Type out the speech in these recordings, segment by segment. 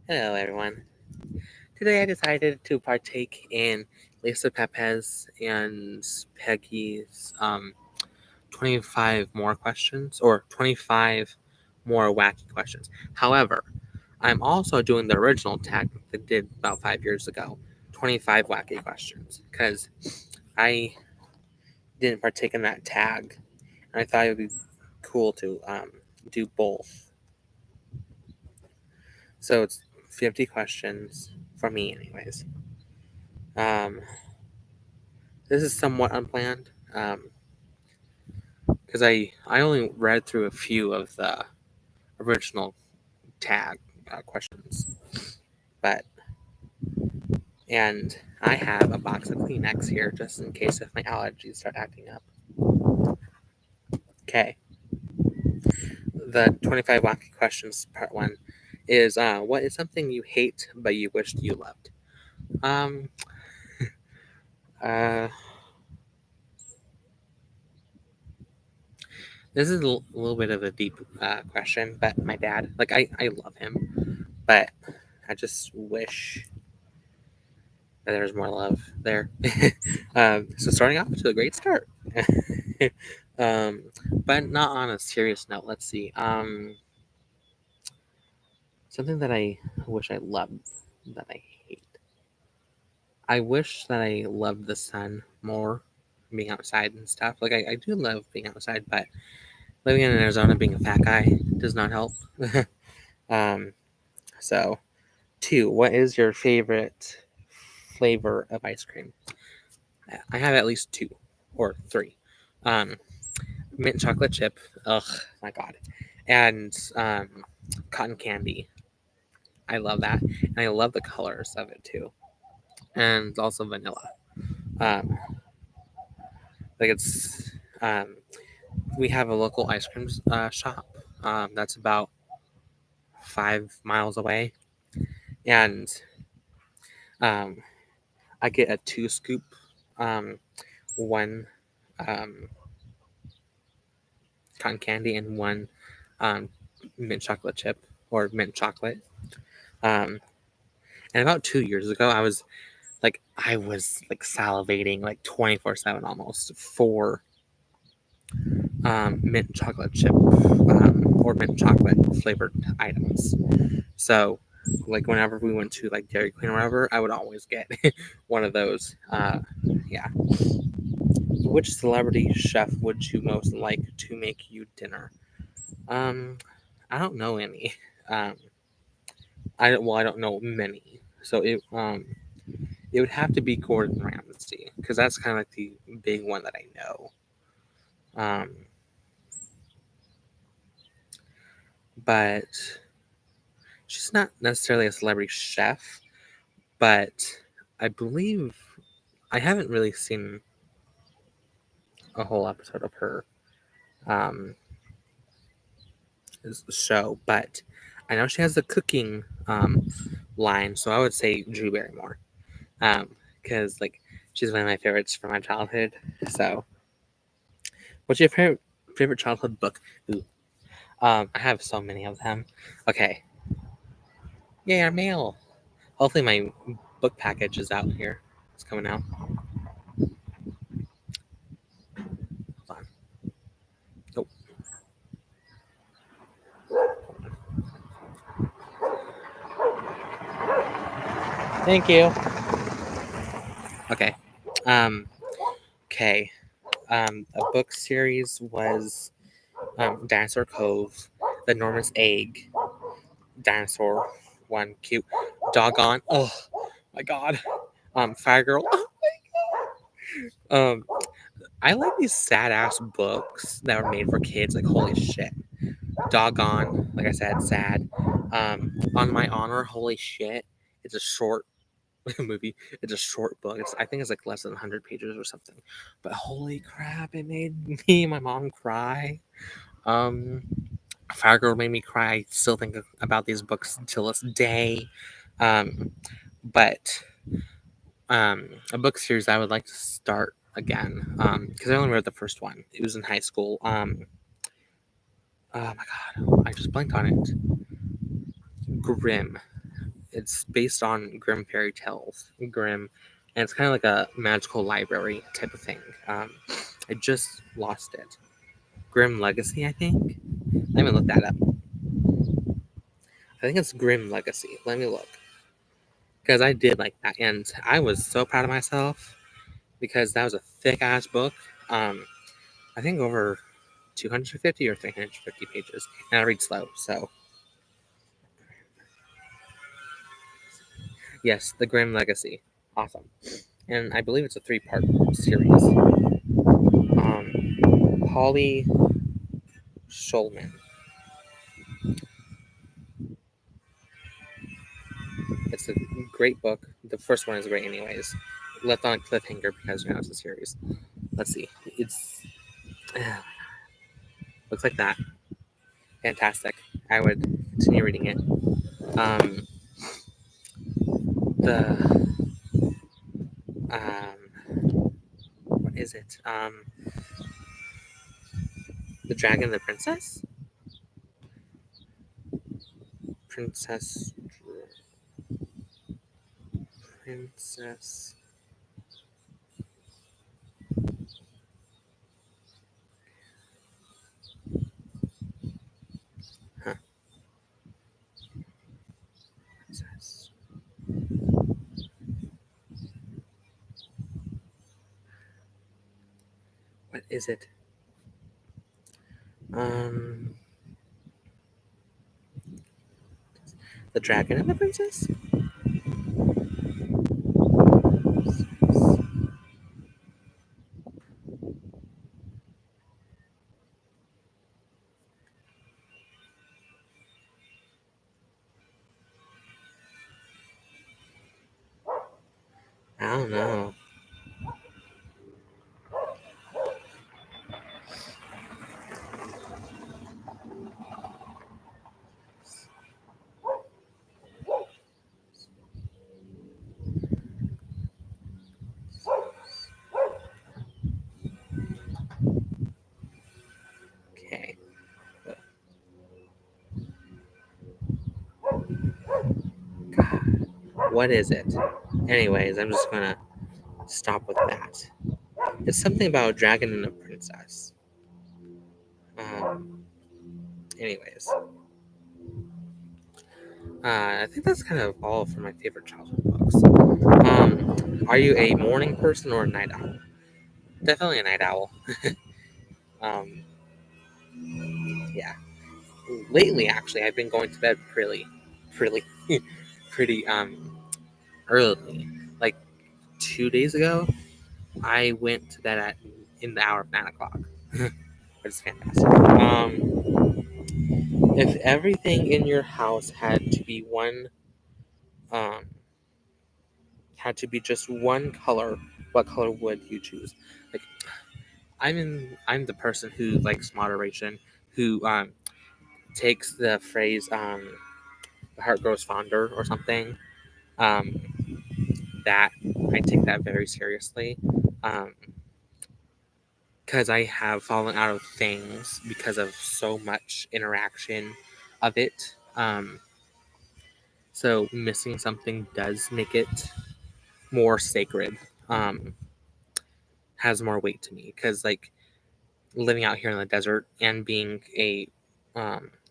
Hello, everyone. Today I decided to partake in Lisa Pepez and Peggy's 25 more questions, or 25 more wacky questions. However, I'm also doing the original tag that I did about 5 years ago, 25 wacky questions, because I didn't partake in that tag, and I thought it would be cool to do both. So it's 50 questions for me, anyways. Um, This is somewhat unplanned because I only read through a few of the original tag questions, but and I have a box of Kleenex here just in case if my allergies start acting up. Okay, the 25 wacky questions part one is what is something you hate but you wished you loved? Um, uh, this is a little bit of a deep question, but my dad, like I love him, but I just wish there's more love there. So starting off to a great start. um, but not on a serious note. Let's see. Something that I wish I loved that I hate. I wish that I loved the sun more, being outside and stuff. Like I do love being outside, but living in Arizona, being a fat guy, does not help. um, so, two. What is your favorite flavor of ice cream? I have at least two or three. Um, Mint chocolate chip. Ugh, my god. And cotton candy. I love that, and I love the colors of it too. And also vanilla. Um, like it's we have a local ice cream shop that's about 5 miles away, and um, I get a 2 scoop, one um, cotton candy and one um, mint chocolate chip or mint chocolate. Um, and about 2 years ago, I was salivating like 24/7 almost for mint chocolate chip or mint chocolate flavored items. So like whenever we went to like Dairy Queen or whatever, I would always get one of those. Yeah. Which celebrity chef would you most like to make you dinner? Um, I don't know any. Um, I don't know many. So it would have to be Gordon Ramsay because that's kind of like the big one that I know. Um, but she's not necessarily a celebrity chef, but I believe I haven't really seen a whole episode of her um, show, but I know she has a cooking line, so I would say Drew Barrymore because like she's one of my favorites from my childhood. So, what's your favorite childhood book? Ooh, I have so many of them. Okay, yay, our mail. Hopefully, my book package is out here. It's coming out. Hold on. Oh, thank you. Okay. Um. Okay. A book series was Dinosaur Cove, The Enormous Egg, Dinosaur One, cute, Doggone. Oh my god. Fire Girl. um, I like these sad ass books that were made for kids. Like holy shit. Doggone, like I said, sad. On My Honor, holy shit. It's a short movie. It's a short book. I think it's like less than 100 pages or something. But holy crap, it made me and my mom cry. Um, Fire Girl made me cry. I still think about these books until this day. Um, but a book series I would like to start again because I only read the first one. It was in high school. Oh my god, I just blanked on it. Grimm. It's based on Grimm fairy tales, Grimm, and it's kind of like a magical library type of thing. I just lost it. Grimm Legacy, I think. Let me look that up. I think it's Grimm Legacy. Let me look. Because I did like that, and I was so proud of myself because that was a thick ass book. I think over 250 or 350 pages, and I read slow, so yes, the Grimm Legacy, awesome, and I believe it's a three-part series. Polly Schulman. It's a great book. The first one is great, anyways. Left on a cliffhanger because it's a series. Let's see. It's looks like that. Fantastic. I would continue reading it. Um, the what is it? The Dragon and the Princess. Princess. Princess. Huh. Princess. What is it? Um, the Dragon and the Princess. I don't know. Okay. God, what is it? Anyways, I'm just gonna stop with that. It's something about a dragon and a princess. Um, anyways, I think that's kind of all for my favorite childhood books. Are you a morning person or a night owl? Definitely a night owl. Um, yeah. Lately, actually, I've been going to bed pretty, pretty early. Like 2 days ago, I went to bed at in the hour of 9 o'clock. Which is fantastic. If everything in your house um, had to be just one color, what color would you choose? Like I'm the person who likes moderation, who takes the phrase "the heart grows fonder" or something. Um, that I take that very seriously. Um, because I have fallen out of things because of so much interaction of it. So missing something does make it more sacred. Um, has more weight to me because like living out here in the desert and being a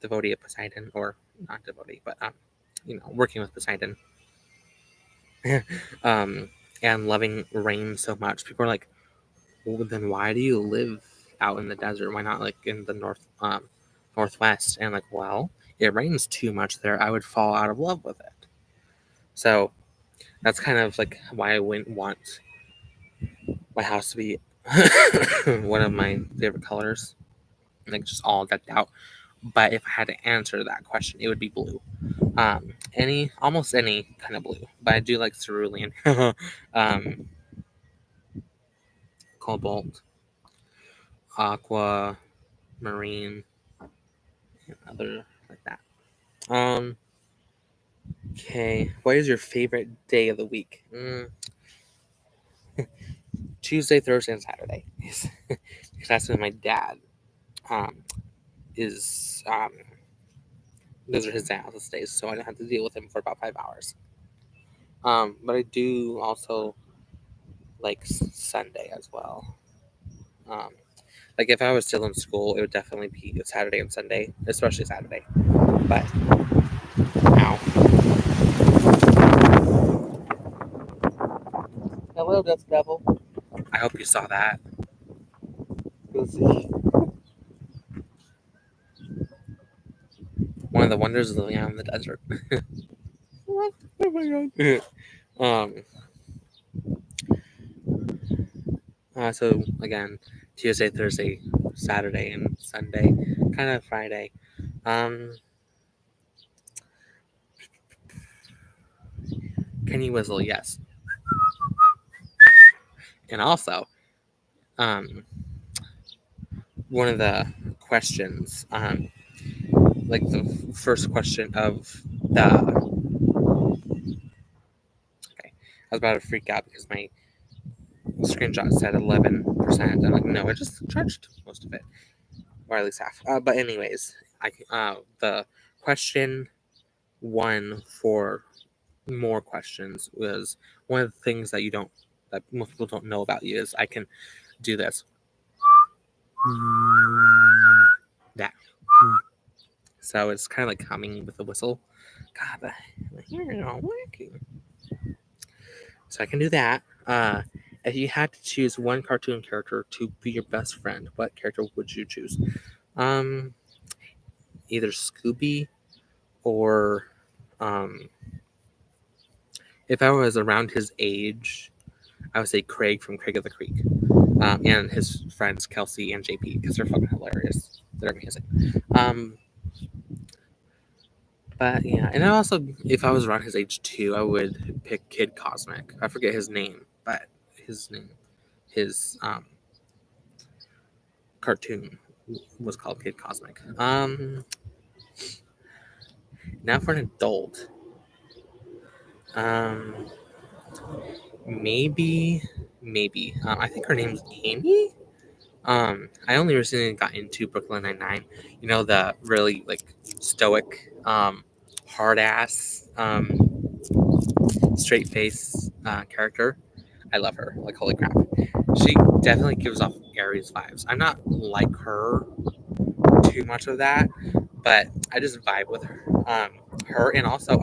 devotee of Poseidon, or not devotee, but working with Poseidon, um, and loving rain so much. People are like, well, then why do you live out in the desert? Why not like in the northwest? And like, well, it rains too much there. I would fall out of love with it. So that's kind of like why I wouldn't want my house to be one of my favorite colors, like just all decked out. But if I had to answer that question, it would be blue. Almost any kind of blue, but I do like cerulean, um, cobalt, aqua, marine, and other like that. Um, okay, what is your favorite day of the week? Tuesday, Thursday, and Saturday. Because that's when my dad um, is those are his dialysis days, so I don't have to deal with him for about 5 hours. But I do also like Sunday as well. Um, like if I was still in school, it would definitely be Saturday and Sunday, especially Saturday. But ow, hello, Dust Devil. I hope you saw that. Let's see. One of the wonders of living out in the desert. What? Oh my god. So again, Tuesday, Thursday, Saturday, and Sunday, kind of Friday. Um, can you whistle? Yes. And also, um, one of the questions, like the first question of the. Okay, I was about to freak out because my screenshot said 11%. I'm like, no, I just charged most of it, or at least half. But anyways, the question one for more questions was one of the things that most people don't know about you is I can do this. That. So it's kind of like humming with a whistle. God, the hearing all working. So I can do that. If you had to choose one cartoon character to be your best friend, what character would you choose? Um, Either Scooby or if I was around his age, I would say Craig from Craig of the Creek, and his friends Kelsey and JP because they're fucking hilarious. They're amazing. Um, but yeah, and I also, if I was around his age too, I would pick Kid Cosmic. I forget his name, but his name, his cartoon was called Kid Cosmic. Now for an adult, um, maybe, maybe. I think her name's Amy. I only recently got into Brooklyn Nine-Nine. You know, the really like stoic, hard ass, straight face character. I love her. Like holy crap, she definitely gives off Aries vibes. I'm not like her too much of that, but I just vibe with her. Her and also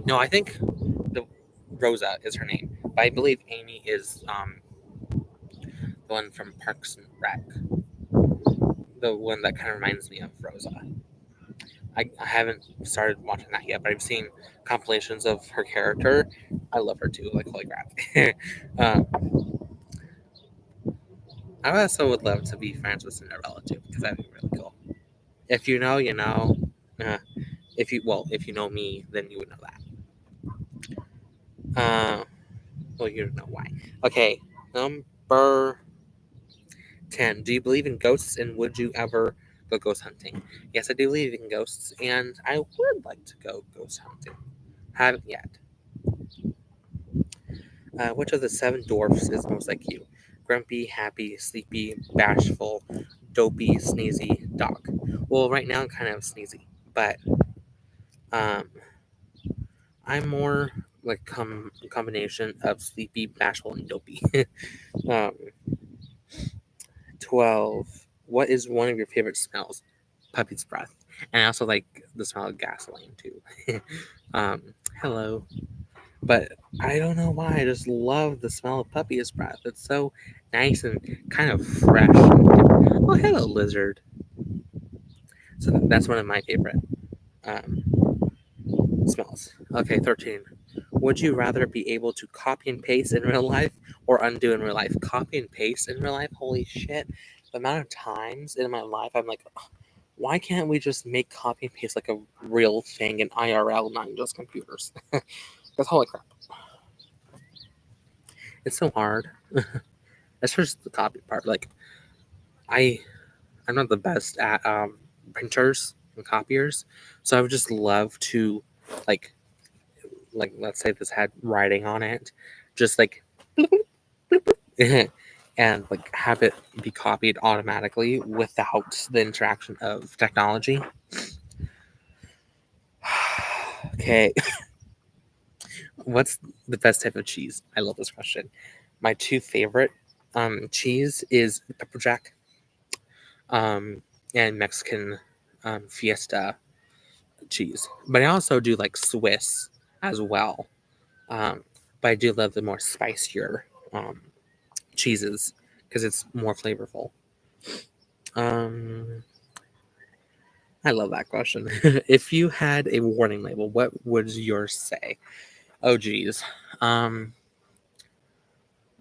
no, I think the Rosa is her name, but I believe Amy is the one from Parks and Rec, the one that kind of reminds me of Rosa. I haven't started watching that yet, but I've seen compilations of her character. I love her too. Like holy crap. um, I also would love to be friends with Cinderella too because that'd be really cool. If you know, you know. Uh, if you know me, then you would know that. Well, you don't know why. Okay, number 10. Do you believe in ghosts and would you ever go ghost hunting? Yes, I do believe in ghosts and I would like to go ghost hunting. Haven't yet. Which of the seven dwarfs is most like you? Grumpy, happy, sleepy, bashful, dopey, sneezy, dog. Well, right now I'm kind of sneezy, but um, I'm more like combination of sleepy, bashful, and dopey. um, 12. What is one of your favorite smells? Puppy's breath. And I also like the smell of gasoline too. Hello. But I don't know why. I just love the smell of puppy's breath. It's so nice and kind of fresh. Oh, hello, lizard. So that's one of my favorite um, smells. Okay, 13. Would you rather be able to copy and paste in real life or undo in real life? Copy and paste in real life? Holy shit. The amount of times in my life I'm like, why can't we just make copy and paste like a real thing in IRL, not just computers? That's holy crap. It's so hard. That's just the copy part. Like I I'm not the best at printers and copiers, so I would just love to like let's say this had writing on it, just like and like have it be copied automatically without the interaction of technology. Okay, what's the best type of cheese? I love this question. My two favorite cheese is pepper jack and Mexican Fiesta cheese. But I also do like Swiss as well. Um, but I do love the more spicier cheeses because it's more flavorful. Um, I love that question. If you had a warning label, what would yours say? Oh, geez. Um,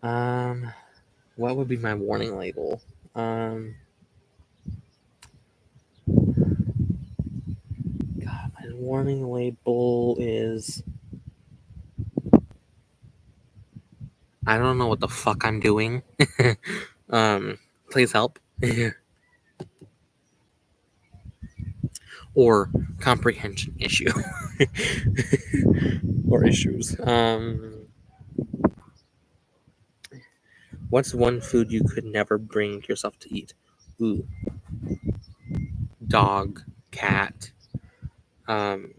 um, what would be my warning label? Um, God, my warning label is I don't know what the fuck I'm doing. Please help. Or comprehension issue. Or issues. What's one food you could never bring yourself to eat? Ooh, dog, cat. Um,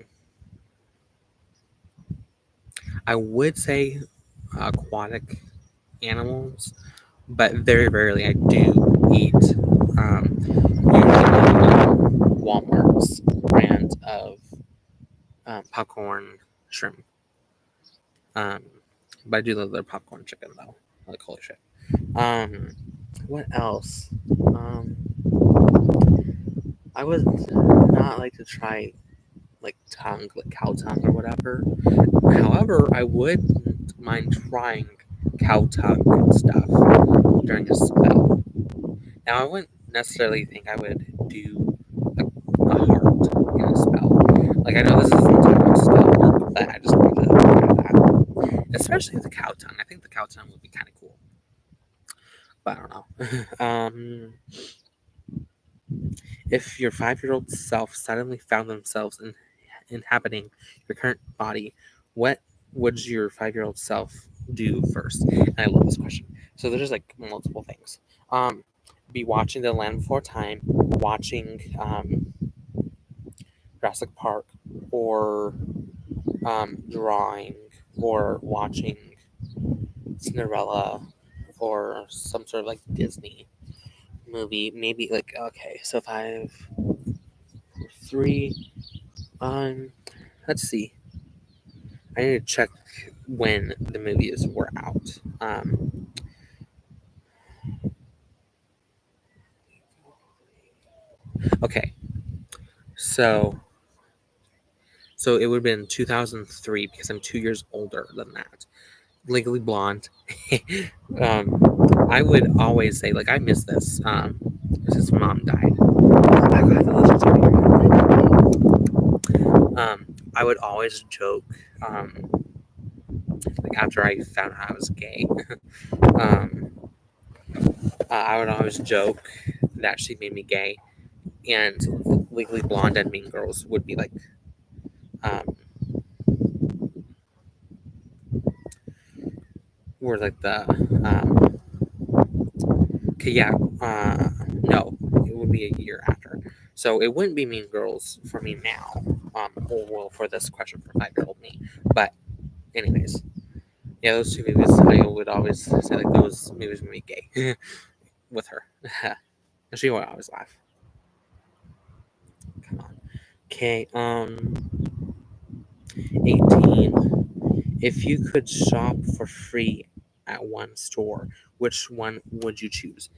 I would say aquatic animals, but very rarely I do eat usually Walmart's brand of popcorn shrimp. Um, but I do love their popcorn chicken though. Like holy shit. Um, what else? I would not like to try like tongue, like cow tongue or whatever. However, I wouldn't mind trying cow tongue and stuff during a spell. Now, I wouldn't necessarily think I would do a heart in a spell. Like, I know this isn't talking about spell work, but I just wanted to do that. Especially the cow tongue. I think the cow tongue would be kind of cool. But I don't know. If your 5-year-old self suddenly found themselves inhabiting your current body, what would your 5-year-old self do first? And I love this question. So there's like multiple things. Be watching The Land Before Time, watching Jurassic Park, or drawing, or watching Cinderella, or some sort of like Disney movie. Maybe like okay, so 5, 3. Let's see. I need to check when the movies were out. Okay, so it would have been 2003 because I'm 2 years older than that. Legally Blonde. um, I would always say like I miss this because his mom died. I would always joke like after I found out I was gay. um, I would always joke that she made me gay, and Legally Blonde and Mean Girls would be like um, were like the okay, yeah, no, it would be a year after. So it wouldn't be Mean Girls for me now, or well, for this question for 5-year-old me. But anyways, yeah, those two movies I would always say like those movies made me gay with her. And she would always laugh. Come on. Okay, 18. If you could shop for free at one store, which one would you choose?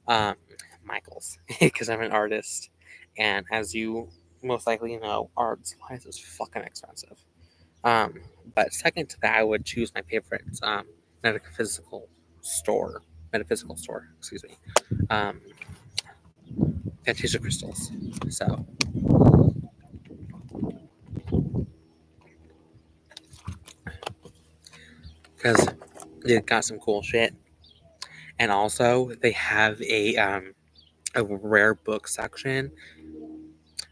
Um, Michael's, because I'm an artist, and as you most likely know, art supplies is fucking expensive. Um, but second to that, I would choose my favorite metaphysical metaphysical store. Excuse me. Um, Fantasia Crystals. So, because they got some cool shit, and also they have a rare book section.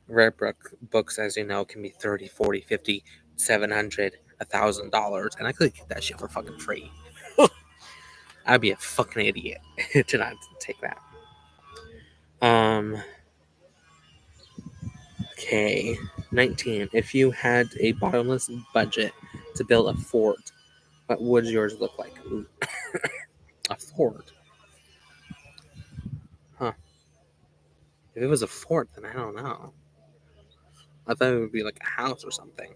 Rare books, as you know, can be 30, 40, 50, 700, $1,000, and I could get that shit for fucking free. I'd be a fucking idiot to not take that. Um. Okay. 19. If you had a bottomless budget to build a fort, what would yours look like? Ooh, a fort? Huh. If it was a fort, then I don't know. I thought it would be like a house or something.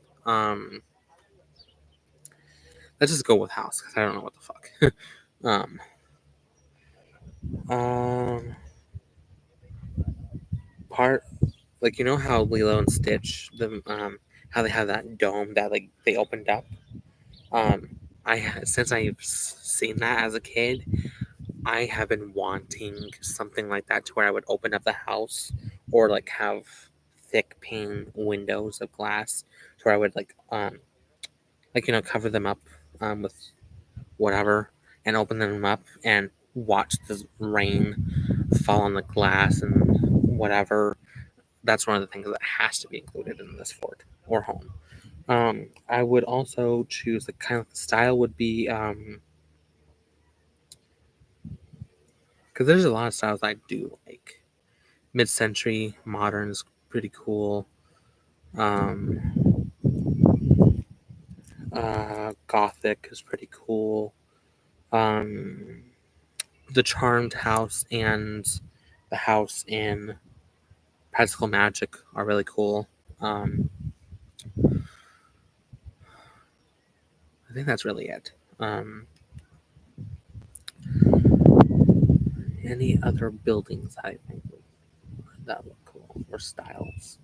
Let's just go with house because I don't know what the fuck. um, um, part like you know how Lilo and Stitch how they have that dome that like they opened up. Um, since I've seen that as a kid, I have been wanting something like that to where I would open up the house or like have thick pane windows of glass to where I would like cover them up with whatever and open them up and watch the rain fall on the glass and whatever. That's one of the things that has to be included in this fort or home. I would also choose the kind of style would be because there's a lot of styles I do like. Mid-century modern is pretty cool. Um, Gothic is pretty cool. Um, the Charmed House and the house in Practical Magic are really cool. I think that's really it. Any other buildings I think that look cool or styles?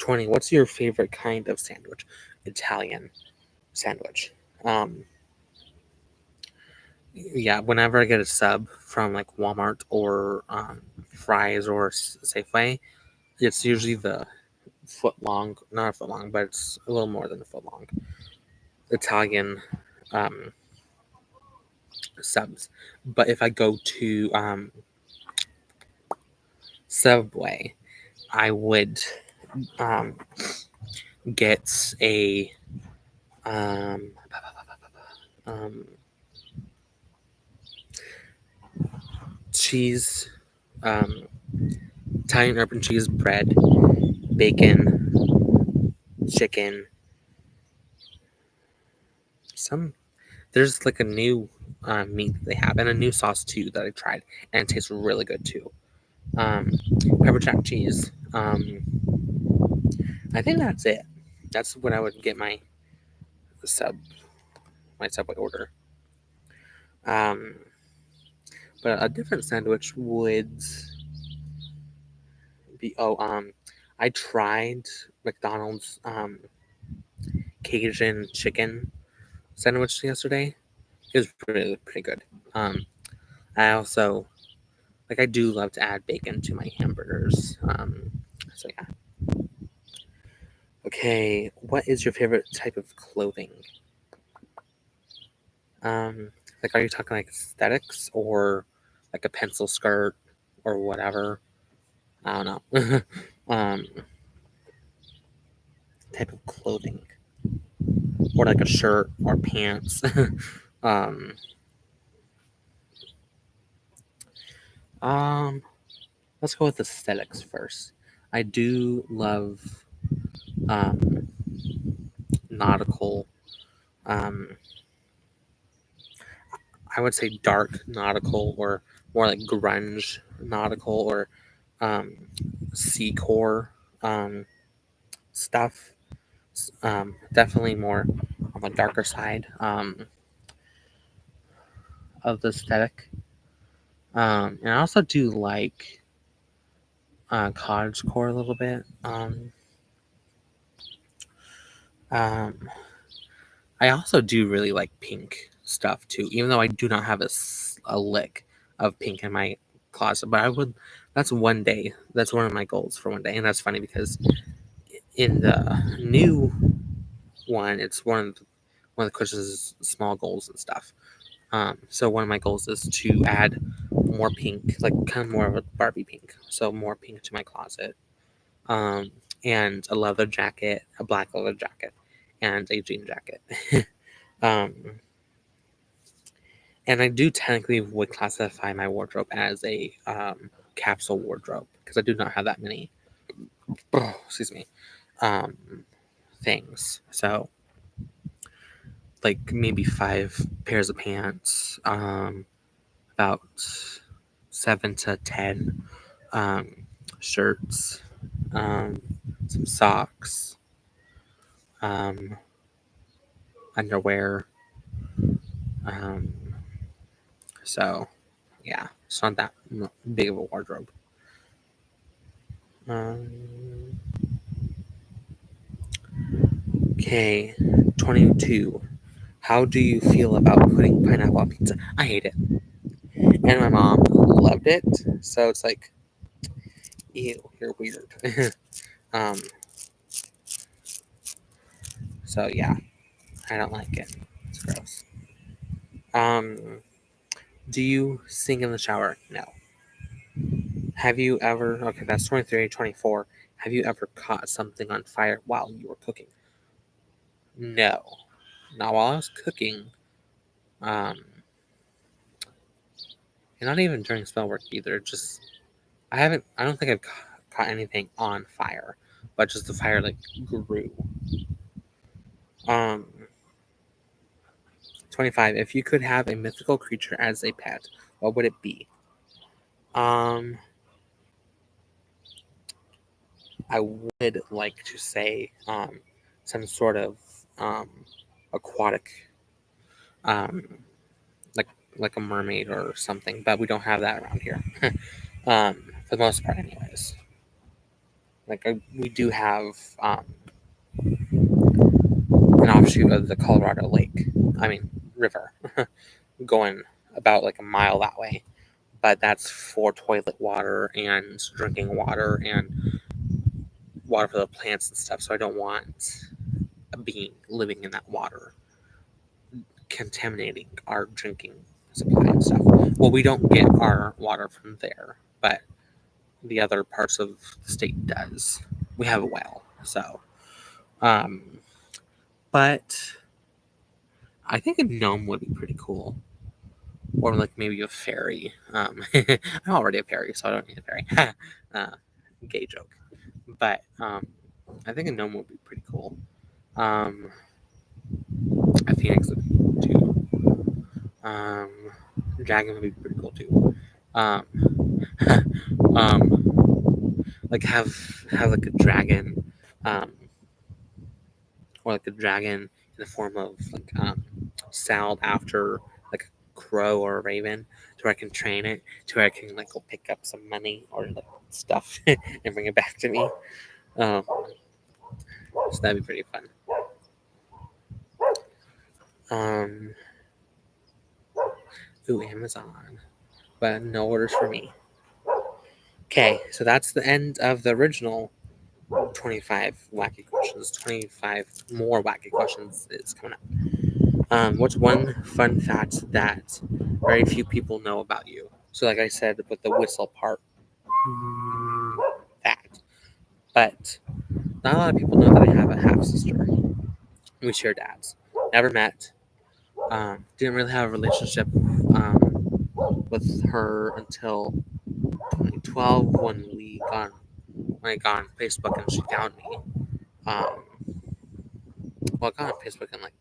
20. What's your favorite kind of sandwich? Italian sandwich. Um, yeah, whenever I get a sub from like Walmart or Fry's or Safeway, it's usually the foot long, not a foot long, but it's a little more than a foot long Italian um, subs. But if I go to Subway, I would um, get a um, um, cheese, um, Italian urban cheese bread, bacon, chicken. Some there's like a new meat that they have and a new sauce too that I tried and it tastes really good too. Um, Pepper jack cheese. I think that's it. That's what I would get sub my Subway order. Um, but a different sandwich would be I tried McDonald's Cajun chicken sandwich yesterday. It was pretty good. I also I do love to add bacon to my hamburgers. So yeah. Okay, what is your favorite type of clothing? Like, are you talking like aesthetics or like a pencil skirt or whatever? I don't know. um, Type of clothing or like a shirt or pants. um, um, let's go with aesthetics first. I do love um, nautical. Um, I would say dark nautical or more like grunge nautical or um, sea core um, stuff. Definitely more on the darker side of the aesthetic. And I also do like cottage core a little bit. Um, I also do really like pink stuff too, even though I do not have a lick of pink in my closet. But I would. That's one day. That's one of my goals for one day, and that's funny because in the new one, it's one of the Chris's small goals and stuff. So one of my goals is to add more pink, like kind of more of a Barbie pink. So more pink to my closet. Um, and a leather jacket, a black leather jacket, and a jean jacket. um, And I do technically would classify my wardrobe as a capsule wardrobe because I do not have that many. Excuse me. Um, things. So like maybe 5 pairs of pants. About 7 to 10 um, shirts. Some socks. Um, underwear. Um, so yeah, it's not that big of a wardrobe. Um, okay, 22. How do you feel about putting pineapple on pizza? I hate it. And my mom loved it. So it's like, ew, you're weird. um, so yeah, I don't like it. It's gross. Um, do you sing in the shower? No. Have you ever, okay, that's 23, 24. Have you ever caught something on fire while you were cooking? No. Not while I was cooking. Um, and not even during spell work either. Just, I don't think I've caught anything on fire, but just the fire like grew. Um, 25. If you could have a mythical creature as a pet, what would it be? Um, I would like to say some sort of um, aquatic, um, like like a mermaid or something, but we don't have that around here. For the most part, anyways. Like we do have um, an offshoot of the Colorado Lake. I mean river, going about like a mile that way. But that's for toilet water and drinking water and water for the plants and stuff. So I don't want a being living in that water contaminating our drinking supply and stuff. Well, we don't get our water from there, but the other parts of the state does. We have a well, so. Um, but I think a gnome would be pretty cool, or like maybe a fairy. I'm already a fairy, so I don't need a fairy. uh, Gay joke, but I think a gnome would be pretty cool. Um, a phoenix would be too. Dragon would be pretty cool too. Um, like have like a dragon, um, or like a dragon in the form of like sound after like a crow or a raven, to where I can train it, to where I can like go pick up some money or like stuff and bring it back to me. Um, so that'd be pretty fun. Um, ooh, Amazon, but no orders for me. Okay, so that's the end of the original 25 wacky questions. 25 more wacky questions is coming up. What's one fun fact that very few people know about you? So, like I said, with the whistle part, that. But not a lot of people know that I have a half sister. We share dads. Never met. Didn't really have a relationship with her until 2012 when I got on Facebook and she found me. Um, well, I got on Facebook in like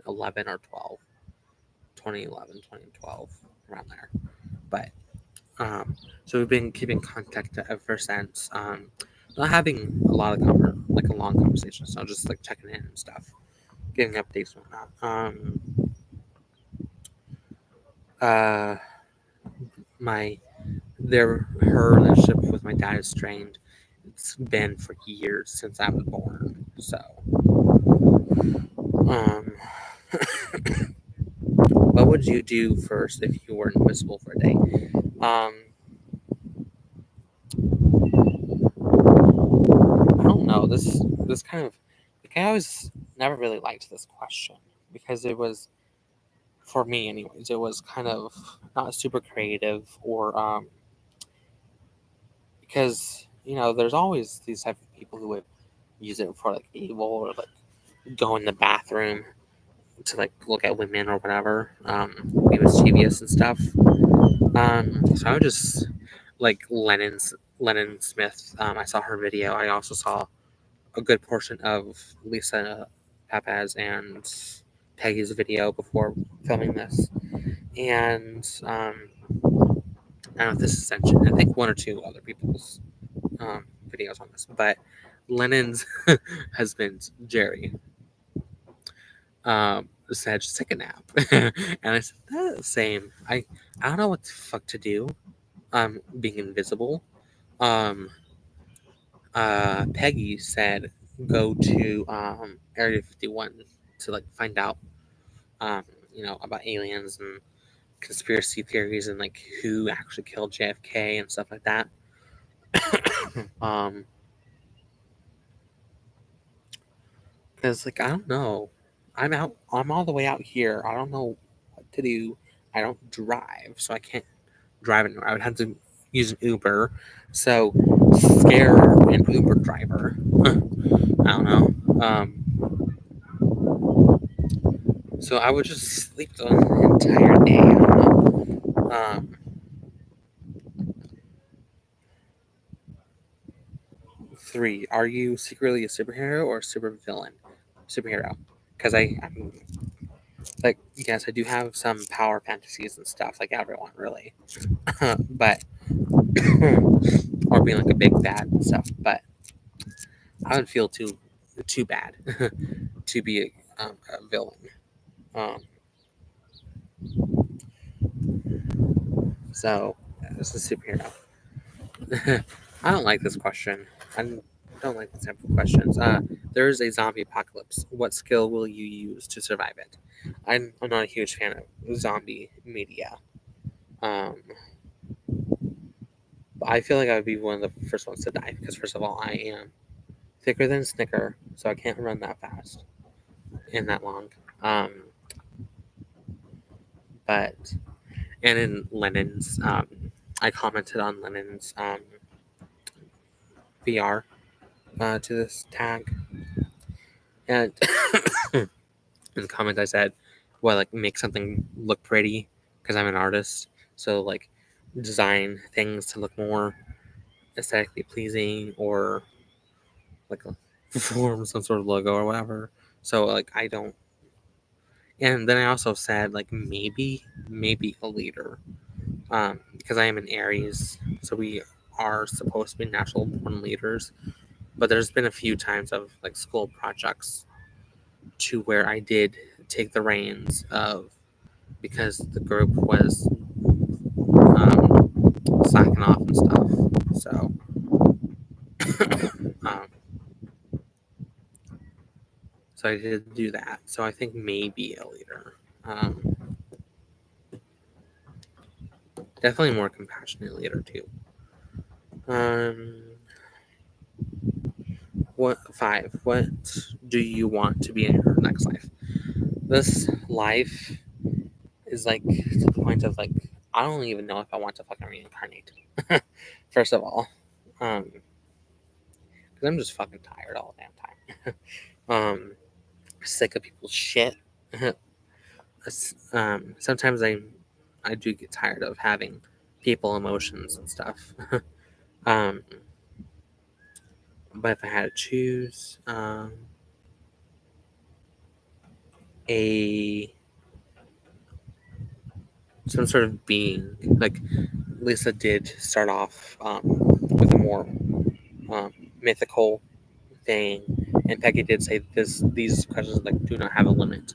11 or 12, 2011, 2012, around there. But so we've been keeping contact ever since. Not having a lot of like a long conversation, so just like checking in and stuff, giving updates and whatnot. Uh, my her relationship with my dad is strained. It's been for years since I was born. So, um, what would you do first if you were invisible for a day? Um, I don't know. This kind of like I always never really liked this question because it was for me anyways. It was kind of not super creative or because there's always these type of people who would use it for like evil or like go in the bathroom to like look at women or whatever, be mischievous and stuff. So I would just like Lennon Smith. I saw her video. I also saw a good portion of Lisa Papez and Peggy's video before filming this, and I don't know if this is mentioned. I think one or two other people's videos on this, but Lennon's husband Jerry said just take a nap, and I said same. I don't know what the fuck to do. Being invisible. Um, Peggy said go to Area 51 to like find out um about aliens and conspiracy theories and like who actually killed JFK and stuff like that. um, because like I don't know, I'm out. I'm all the way out here. I don't know what to do. I don't drive, so I can't drive anywhere. I would have to use an Uber. So scare an Uber driver. I don't know. So I would just sleep the entire day. I don't know. 3. Are you secretly a superhero or a super villain? Superhero. Because I'm like, yes, I do have some power fantasies and stuff, like everyone, really. But, or being like a big bad and stuff. But I would feel too bad to be a villain. Um, so, as a superhero. I don't like this question. I don't like these type of questions. There is a zombie apocalypse. What skill will you use to survive it? I'm not a huge fan of zombie media. Um, but I feel like I would be one of the first ones to die because, first of all, I am thicker than Snicker, so I can't run that fast and that long. Um, but and in Lennon's, I commented on Lennon's VR to this tag, and in the comments I said, "Well, like make something look pretty because I'm an artist, so like design things to look more aesthetically pleasing or like form some sort of logo or whatever." So like I don't. And then I also said like maybe a leader, because I am an Aries, so we are supposed to be natural born leaders. But there's been a few times of like school projects to where I did take the reins of because the group was slacking off and stuff. So, um, so I did do that. So I think maybe a leader. Definitely more compassionate leader too. Um, what 5? What do you want to be in your next life? This life is like to the point of like I don't even know if I want to fucking reincarnate. First of all, because I'm just fucking tired all the damn time. Sick of people's shit. Sometimes I do get tired of having people emotions and stuff. um, but if I had to choose a some sort of being, like Lisa did start off with a more um, mythical thing, and Peggy did say these questions like do not have a limit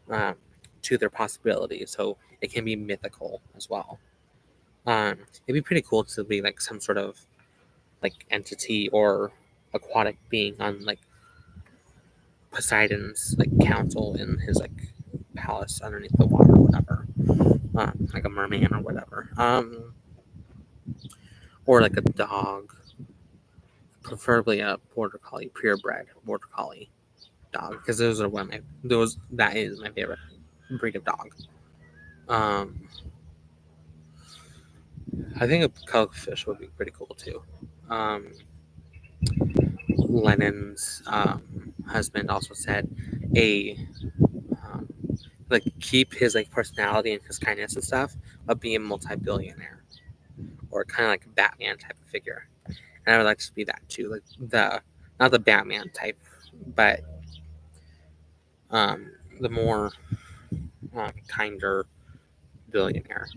um, to their possibility, so it can be mythical as well. It'd be pretty cool to be like some sort of like entity or aquatic being on like Poseidon's like council in his like palace underneath the water or whatever, like a merman or whatever, or like a dog, preferably a border collie, purebred border collie dog, because those are one of my those that is my favorite breed of dog. Um, I think a cuttlefish would be pretty cool too. Um, Lennon's husband also said a like keep his like personality and his kindness and stuff, but be a multi-billionaire or kind of like a Batman type of figure. And I would like to be that too, like the not the Batman type, but um, the more kinder billionaire.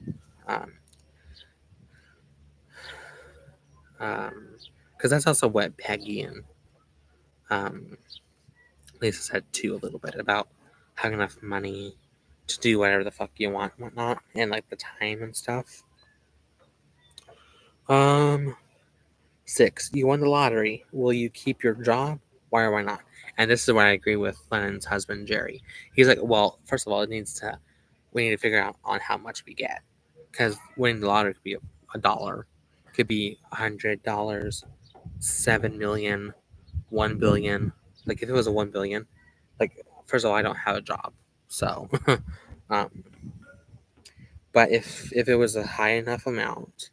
Um, because that's also what Peggy and um, Lisa said too a little bit about having enough money to do whatever the fuck you want and whatnot, and like the time and stuff. Um, 6, you won the lottery. Will you keep your job? Why or why not? And this is where I agree with Lennon's husband, Jerry. He's like, well, first of all, we need to figure out on how much we get. Because winning the lottery could be a dollar, could be $100, 7 million, 1 billion. Like if it was a 1 billion, like first of all, I don't have a job, so. um, but if it was a high enough amount,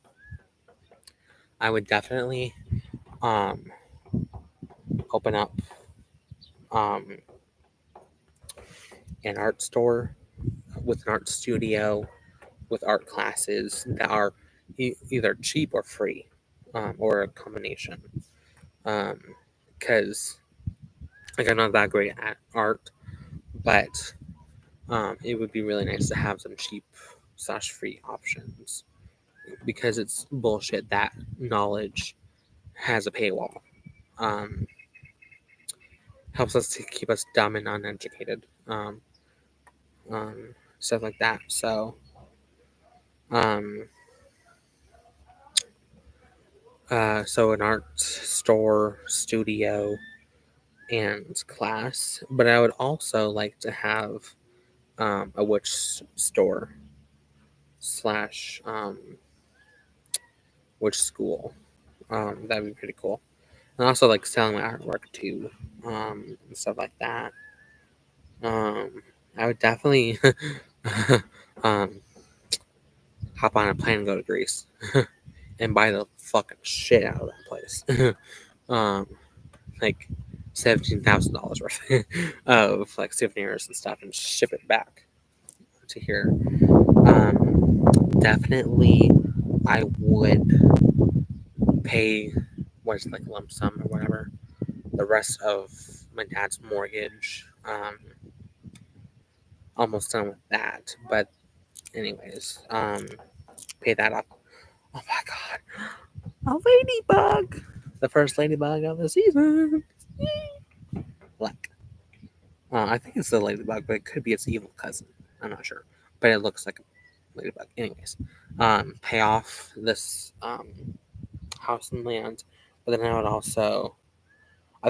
I would definitely um open up um an art store with an art studio with art classes that are either cheap or free, or a combination. Because like I'm not that great at art, but it would be really nice to have some cheap slash free options because it's bullshit that knowledge has a paywall. Um, helps us to keep us dumb and uneducated. Um, stuff like that. Um, so an art store, studio, and class. But I would also like to have a witch store slash witch school. That'd be pretty cool. And also like selling my artwork too, and stuff like that. Um, I would definitely um, hop on a plane and go to Greece and buy the fucking shit out of that place. um, like $17,000 worth of like souvenirs and stuff, and ship it back to here. Definitely, I would pay what's like lump sum or whatever the rest of my dad's mortgage. Almost done with that, but anyways, pay that off. Oh my god, a ladybug! The first ladybug of the season. Black. I think it's the ladybug, but it could be its evil cousin. I'm not sure, but it looks like a ladybug. Anyways, pay off this house and land, but then I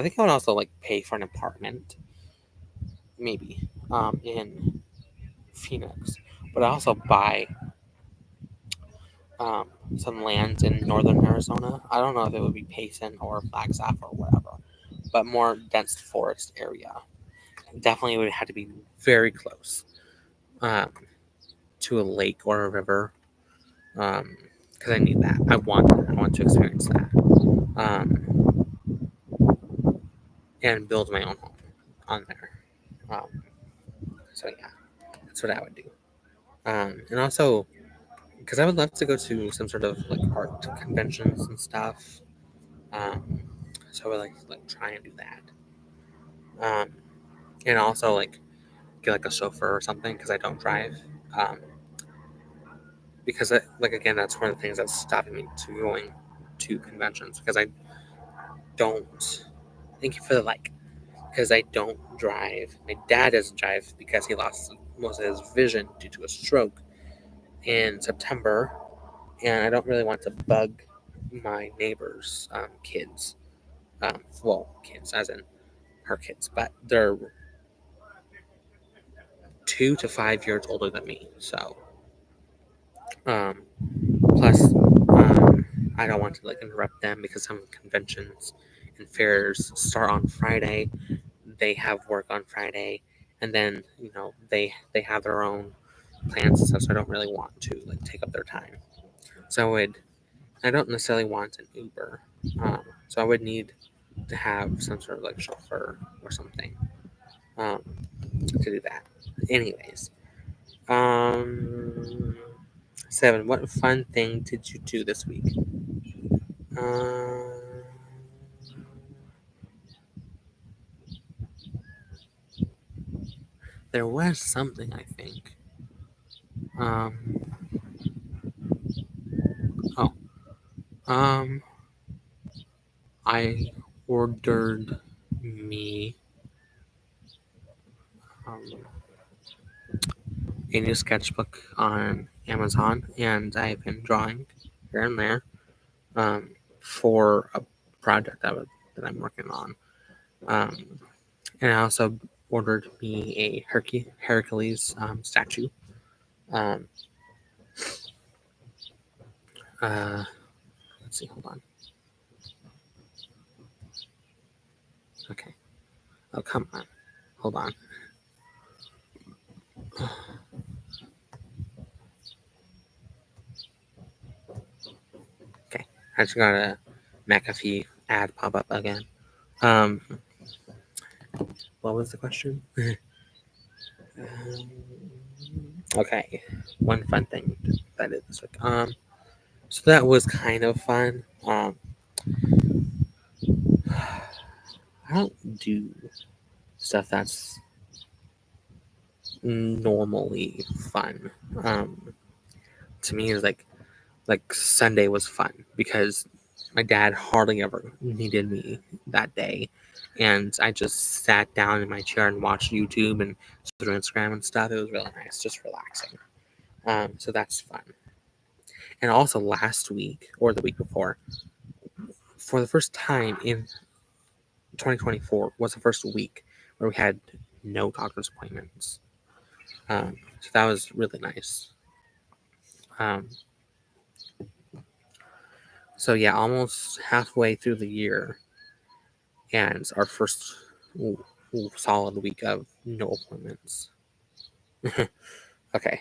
think I would also like pay for an apartment, maybe, in Phoenix, but I also buy um, some land in northern Arizona. I don't know if it would be Payson or Flagstaff or whatever, but more dense forest area. Definitely would have to be very close um, to a lake or a river, because I need that. I want that. I want to experience that, and build my own home on there. Um, so yeah, that's what I would do. And also, because I would love to go to some sort of like art conventions and stuff. Um, so I would like try and do that. And also like get like a chauffeur or something because I don't drive. Um, because like again, that's one of the things that's stopping me to going to conventions because I don't. Thank you for the like. Because I don't drive. My dad doesn't drive because he lost most of his vision due to a stroke in September, and I don't really want to bug my neighbors' kids. Well, kids as in her kids, but they're 2 to 5 years older than me. So, um, plus, I don't want to like interrupt them because some conventions and fairs start on Friday. They have work on Friday, and then they have their own plans and stuff. So I don't really want to like take up their time. So I don't necessarily want an Uber. So I would need to have some sort of like chauffeur or something um, to do that. Anyways, Um, 7. What fun thing did you do this week? Um, there was something, I think. Um, oh, um, I ordered me um, a new sketchbook on Amazon, and I've been drawing here and there for a project that I'm working on. Um, and I also ordered me a Hercules statue. Um, uh, let's see, hold on. Okay. Oh, come on. Hold on. Okay. I just got a McAfee ad pop up again. Um, what was the question? Um, okay. One fun thing that I did this week. So that was kind of fun. I don't do stuff that's normally fun. To me, is like Sunday was fun because my dad hardly ever needed me that day, and I just sat down in my chair and watched YouTube and through Instagram and stuff. It was really nice, just relaxing. So that's fun. And also last week or the week before, for the first time in 2024, was the first week where we had no doctor's appointments. So that was really nice. Um, so yeah, almost halfway through the year, and our first solid week of no appointments. Okay.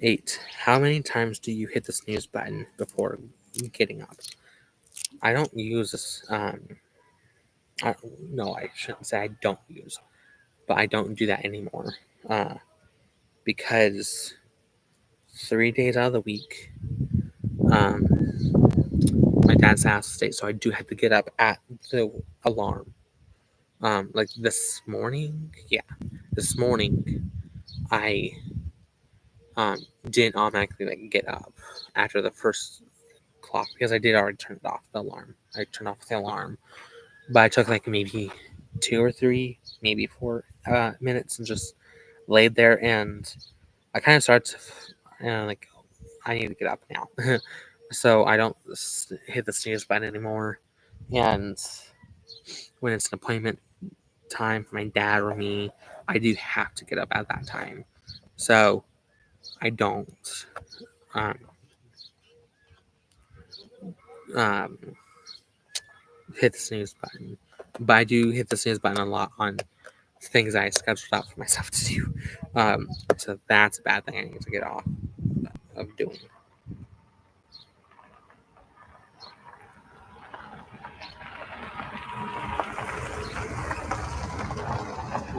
8. How many times do you hit the snooze button before getting up? I don't use this. No, I shouldn't say I don't use, but I don't do that anymore. Uh, because 3 days out of the week, um, my dad's house state, so I do have to get up at the alarm. Like this morning, yeah, this morning I didn't automatically like get up after the first clock because I did already turn it off the alarm. I turned off the alarm, but I took like maybe 2 or 3, maybe 4 minutes and just laid there, and I kind of started to like I need to get up now, so I don't hit the snooze button anymore. And when it's an appointment time for my dad or me, I do have to get up at that time, so I don't um, um, hit the snooze button. But I do hit the snooze button a lot on things I scheduled out for myself to do. So that's a bad thing I need to get off of doing.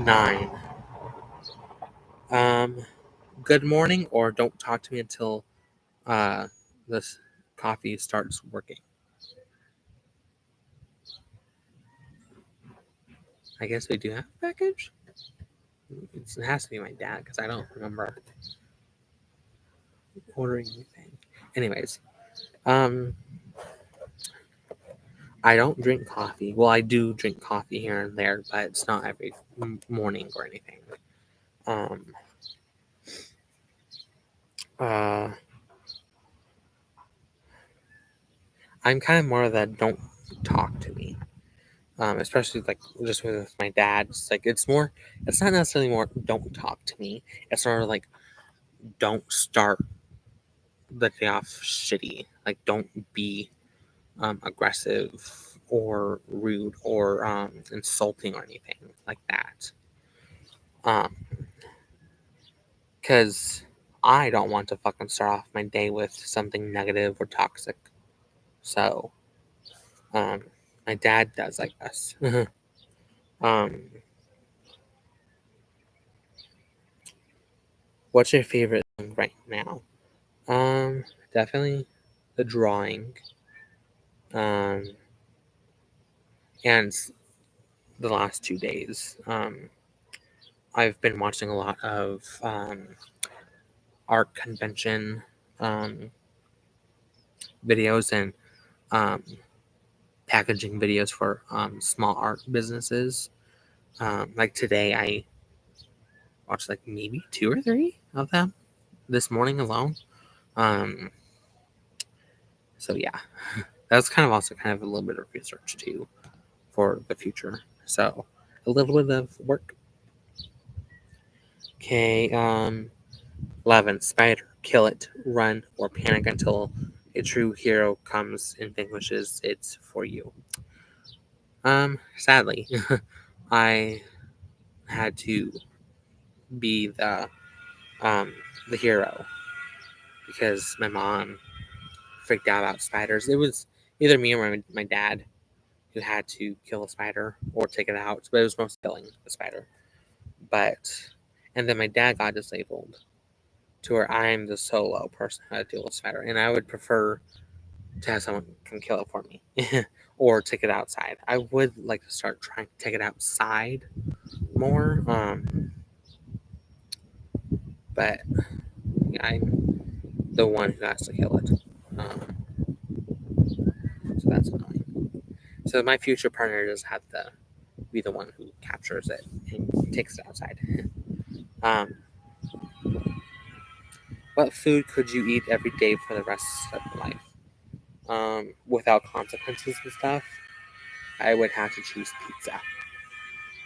9. Um, Good morning, or don't talk to me until this coffee starts working. I guess we do have a package. It has to be my dad because I don't remember ordering anything. Anyways, um, I don't drink coffee. Well, I do drink coffee here and there, but it's not every morning or anything. Um, uh, I'm kind of more of that don't talk to me. Especially like just with my dad. It's like it's more. It's not necessarily more don't talk to me. It's sort of like don't start the day off shitty. Like don't be aggressive or rude or insulting or anything like that. Um, because I don't want to fucking start off my day with something negative or toxic. So, um, my dad does like this. um, What's your favorite song right now? Definitely the drawing. Um, and the last 2 days. I've been watching a lot of art convention um, videos and um, packaging videos for small art businesses. Like today, I watched like maybe 2 or 3 of them this morning alone. Um, so yeah, that's kind of also kind of a little bit of research too for the future. So a little bit of work. Okay, 11. Spider, kill it, run, or panic until a true hero comes and vanquishes it for you. Sadly, I had to be um the hero because my mom freaked out about spiders. It was either me or my dad who had to kill a spider or take it out, but it was most killing the spider. But and then my dad got disabled to where I'm the solo person how to deal with spider, and I would prefer to have someone come kill it for me or take it outside. I would like to start trying to take it outside more, but I'm the one who has to kill it. So that's annoying. So my future partner just have to be the one who captures it and takes it outside. Um, what food could you eat every day for the rest of your life? Without consequences and stuff, I would have to choose pizza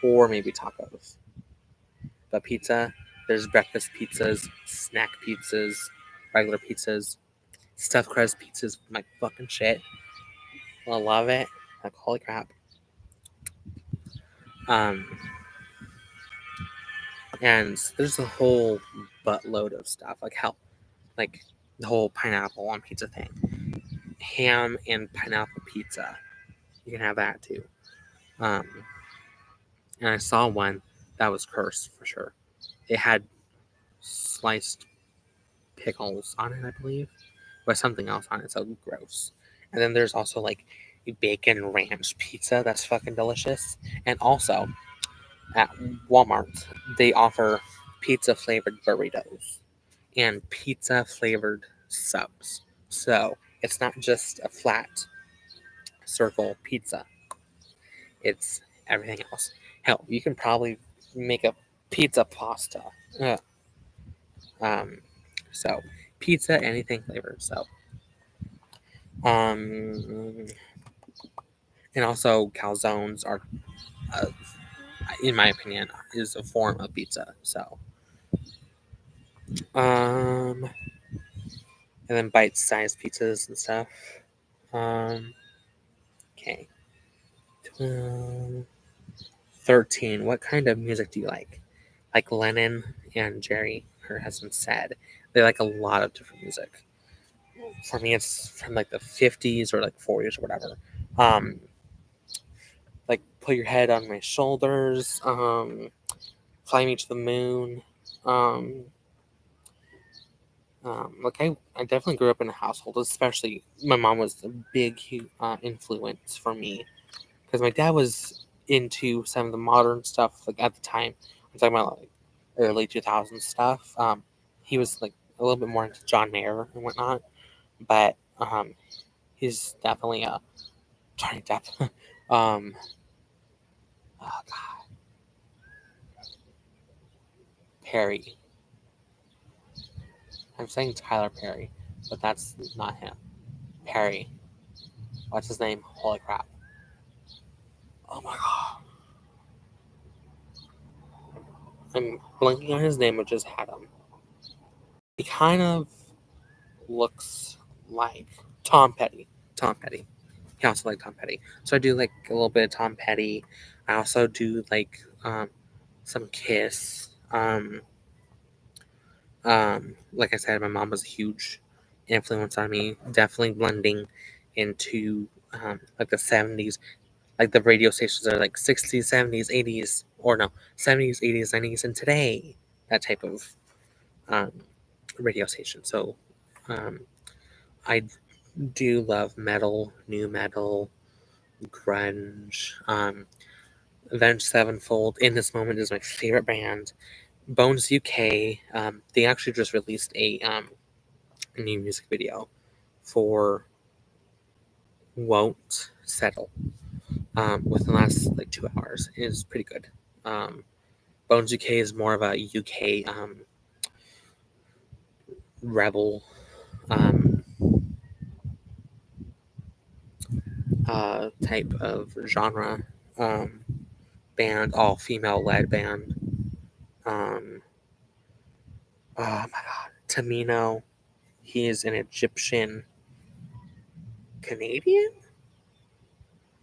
or maybe tacos. But pizza, there's breakfast pizzas, snack pizzas, regular pizzas, stuffed crust pizzas, my fucking shit. I love it. Like holy crap. Um, and there's a whole buttload of stuff like hell, like the whole pineapple on pizza thing, ham and pineapple pizza. You can have that too. Um, and I saw one that was cursed for sure. It had sliced pickles on it, I believe, but something else on it. So gross. And then there's also like a bacon ranch pizza that's fucking delicious. And also at Walmart, they offer pizza flavored burritos and pizza flavored subs. So it's not just a flat circle pizza, it's everything else. Hell, you can probably make a pizza pasta. Ugh. Um, so pizza, anything flavored. So, um, and also calzones are, uh, in my opinion, is a form of pizza. So, um, and then bite-sized pizzas and stuff. Um, okay. 12, 13. What kind of music do you like? Like Lennon and Jerry, her husband, said they like a lot of different music. For me, it's from like the 50s or like 40s or whatever. Um, like Put Your Head on My Shoulders, Fly Me to the Moon. Um, I definitely grew up in a household, especially my mom was a big influence for me because my dad was into some of the modern stuff like at the time. I'm talking about like early 2000s stuff. He was like a little bit more into John Mayer and whatnot, but he's definitely a Johnny Depp. um, oh God, Perry. I'm saying Tyler Perry, but that's not him. Perry. What's his name? Holy crap! Oh my God, I'm blanking on his name. I just had him. He kind of looks like Tom Petty. Tom Petty. He also like Tom Petty. So I do like a little bit of Tom Petty. I also do like some Kiss. Like I said, my mom was a huge influence on me. Definitely blending into like the 70s. Like the radio stations are like 60s, 70s, 80s, or no, 70s, 80s, 90s, and today. That type of um, radio station. So I do love metal, new metal, grunge. Avenged Sevenfold in this moment is my favorite band. Bones UK. They actually just released a new music video for "Won't Settle" within the last like 2 hours. It's pretty good. Um, Bones UK is more of a UK rebel um, type of genre band, all female led band. Um, oh my god, Tamino. He is an Egyptian Canadian,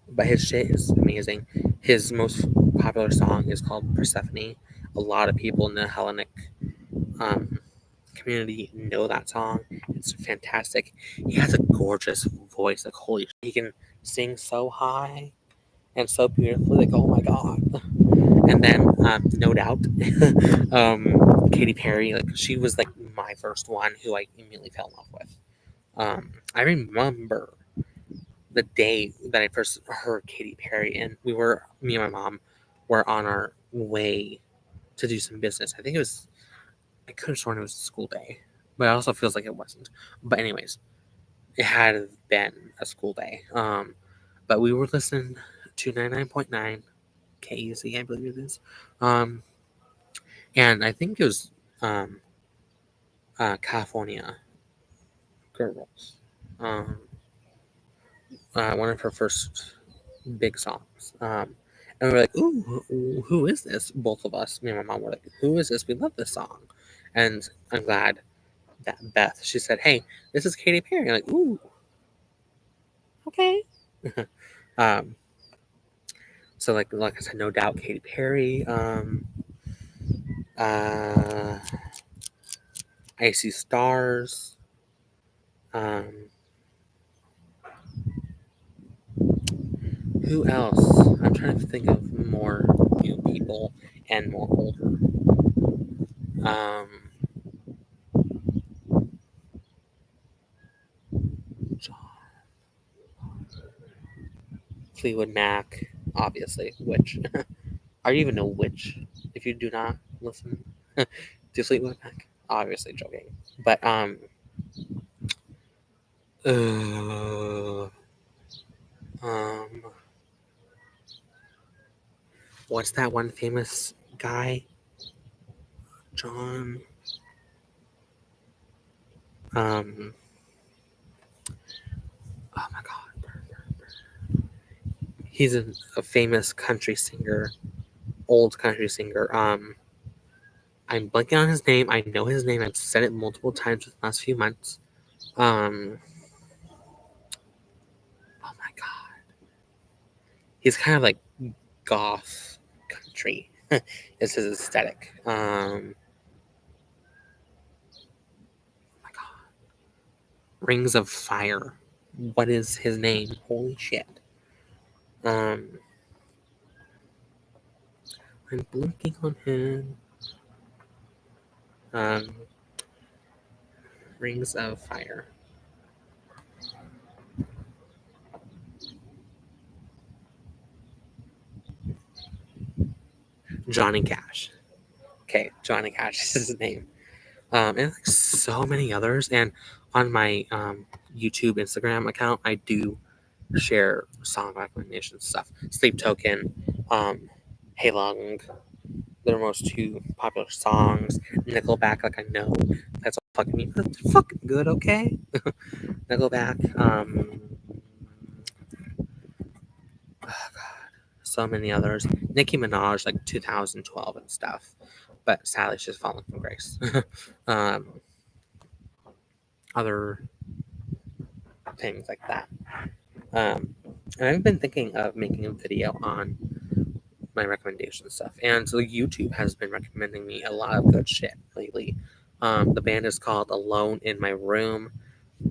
but his shit is amazing. His most popular song is called Persephone. A lot of people in the Hellenic um, community know that song. It's fantastic. He has a gorgeous voice. Like, holy shit. He can sing so high and so beautifully. Like, oh my god. And then, no doubt, Katy Perry. Like, she was like my first one who I immediately fell in love with. I remember the day that I first heard Katy Perry, and me and my mom were on our way to do some business. I think it was, I could have sworn it was a school day, but it also feels like it wasn't. But anyways, it had been a school day. But we were listening to 99.9 KEZ, I believe it is. And I think it was um, California Girls. Um, one of her first big songs. And we were like, ooh, who is this? Both of us, me and my mom, were like, who is this? We love this song. And I'm glad that Beth, she said, hey, this is Katy Perry. I'm like, ooh, okay. um, so like I said, no doubt Katy Perry. Uh, I See Stars. Um, who else? I'm trying to think of more new people and more older. Um, Fleetwood Mac, obviously. Which I don't even know which. If you do not listen to Fleetwood Mac, obviously joking. But uh, um, what's that one famous guy? John. Um, oh my god, he's a famous country singer, old country singer. I'm blanking on his name. I know his name. I've said it multiple times in the last few months. Oh my god, he's kind of like goth country. Is his aesthetic. Oh my god, Rings of Fire. What is his name? Holy shit. Um, I'm blinking on him. Um, Rings of Fire. Johnny Cash. Okay, Johnny Cash is his name. And like so many others. And on my YouTube, Instagram account, I do share song recommendations stuff. Sleep Token, Hey Long, their most two popular songs. Nickelback, like I know that's all fucking me, but they're fucking good, okay? Nickelback, oh god, so many others. Nicki Minaj, like 2012 and stuff, but sadly she's fallen from grace. um, Other things like that. And I've been thinking of making a video on my recommendation stuff, and so YouTube has been recommending me a lot of good shit lately. The band is called Alone in My Room.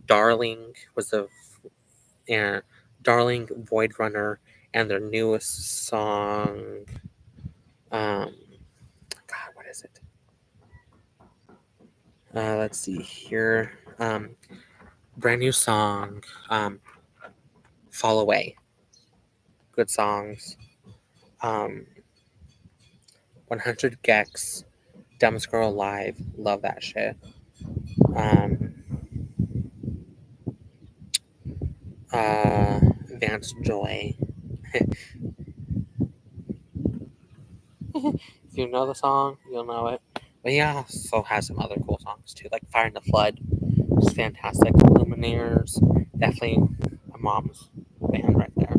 Darling was the and Darling, Void Runner, and their newest song. God, what is it? Let's see here. Brand new song. Fall Away. Good songs. Um, 100 Gex. Dumbest Girl Alive. Love that shit. Um, Vance Joy. If you know the song, you'll know it. But he also has some other cool songs too, like Fire in the Flood, which is fantastic. Lumineers, definitely my mom's band right there.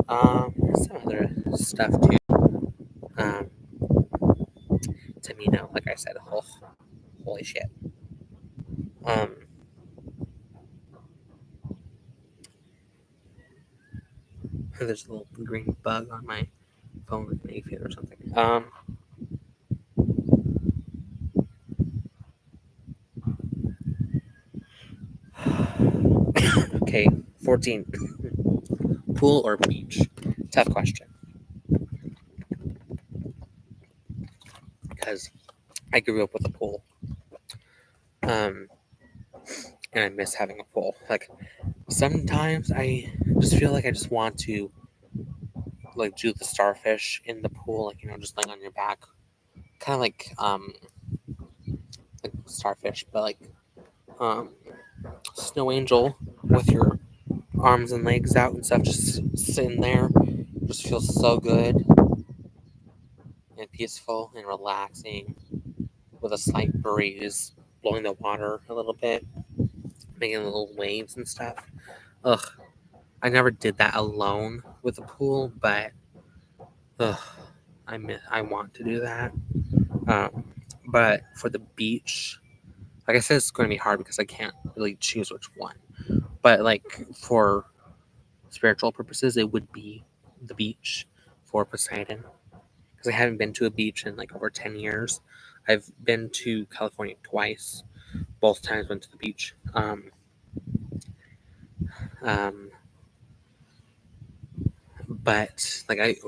Some other stuff too. Um, Tamino, like I said, oh, holy shit. Um, there's a little green bug on my phone with an aphid or something. Okay, 14. Pool or beach? Tough question. Because I grew up with a pool. Um, and I miss having a pool. Like, sometimes I just feel like I just want to, like, do the starfish in the pool, like, just laying on your back. Kind of like starfish, but like, um, snow angel with your arms and legs out and stuff, just sitting there. Just feels so good and peaceful and relaxing with a slight breeze blowing the water a little bit, making little waves and stuff. Ugh, I never did that alone with a pool, but ugh, I want to do that. Um, but for the beach, like I said, it's going to be hard because I can't really choose which one. But like for spiritual purposes, it would be the beach for Poseidon because I haven't been to a beach in like over 10 years. I've been to California twice. Both times went to the beach. Um, but like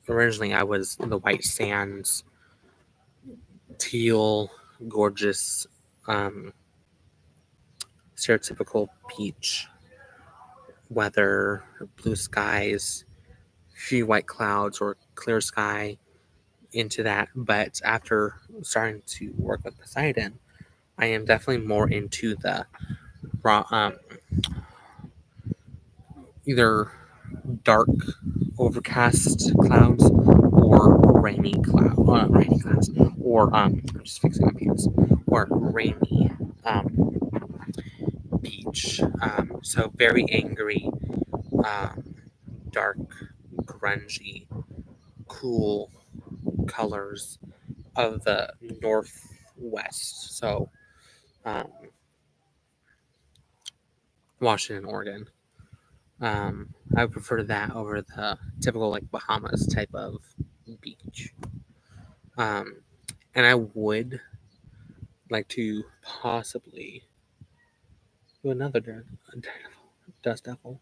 originally I was the white sands, teal, gorgeous, um, stereotypical beach weather, blue skies, few white clouds or clear sky into that. But after starting to work with Poseidon, I am definitely more into the raw, either dark, overcast clouds or rainy clouds, or I'm just fixing my pants, or rainy beach. So very angry, um, dark, grungy, cool colors of the northwest. So, um, Washington, Oregon. I would prefer that over the typical like Bahamas type of beach. Um, and I would like to possibly do another dust devil.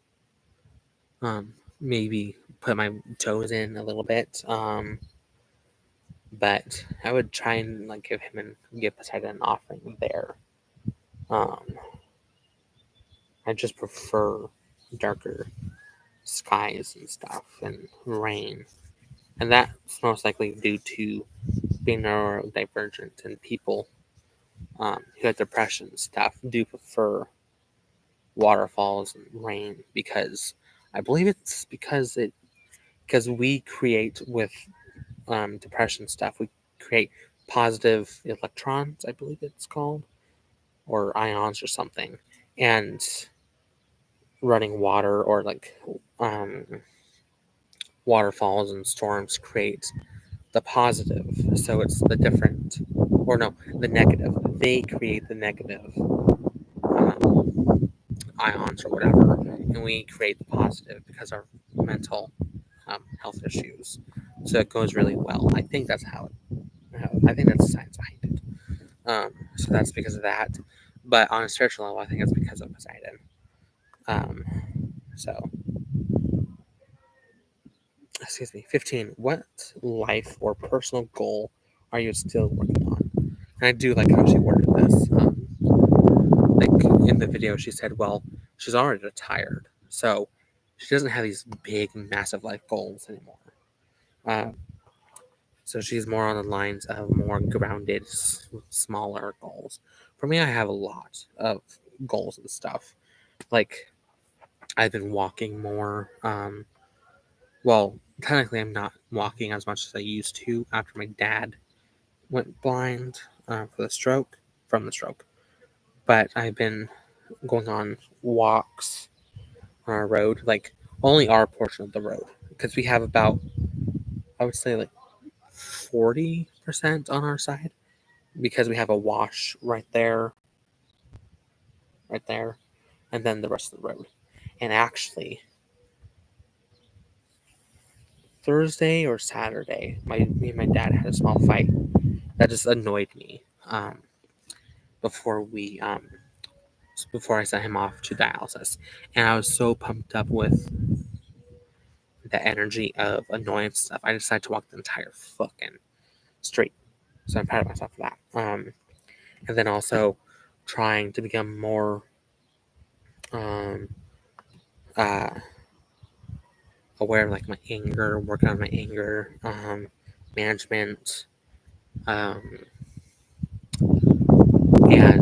Maybe put my toes in a little bit. But I would try and like give Poseidon an offering there. Um, I just prefer darker skies and stuff and rain, and that's most likely due to being neurodivergent and people who have depression and stuff do prefer waterfalls and rain because I believe it's because we create with depression stuff we create positive electrons, I believe it's called, or ions or something, and running water or like um, waterfalls and storms create the positive. So it's the different, or no, the negative. They create the negative ions or whatever, and we create the positive because of our mental health issues. So it goes really well. I think that's I think that's the science behind it. So that's because of that. But on a spiritual level, I think it's because of Poseidon. Um, so, excuse me. 15. What life or personal goal are you still working on? And I do like how she worded this. Like in the video, she said, well, she's already retired, so she doesn't have these big, massive life goals anymore. Um, so she's more on the lines of more grounded, smaller goals. For me, I have a lot of goals and stuff. Like, I've been walking more. Well, technically, I'm not walking as much as I used to after my dad went blind for the stroke, from the stroke. But I've been going on walks on our road, like only our portion of the road, because we have about, I would say, like 40% on our side, because we have a wash right there, and then the rest of the road. And actually, Thursday or Saturday, me and my dad had a small fight that just annoyed me. Before we before I sent him off to dialysis, and I was so pumped up with the energy of annoyance stuff, I decided to walk the entire fucking street. So I'm proud of myself for that. And then also trying to become more um, uh, aware of like my anger, working on my anger management, um, and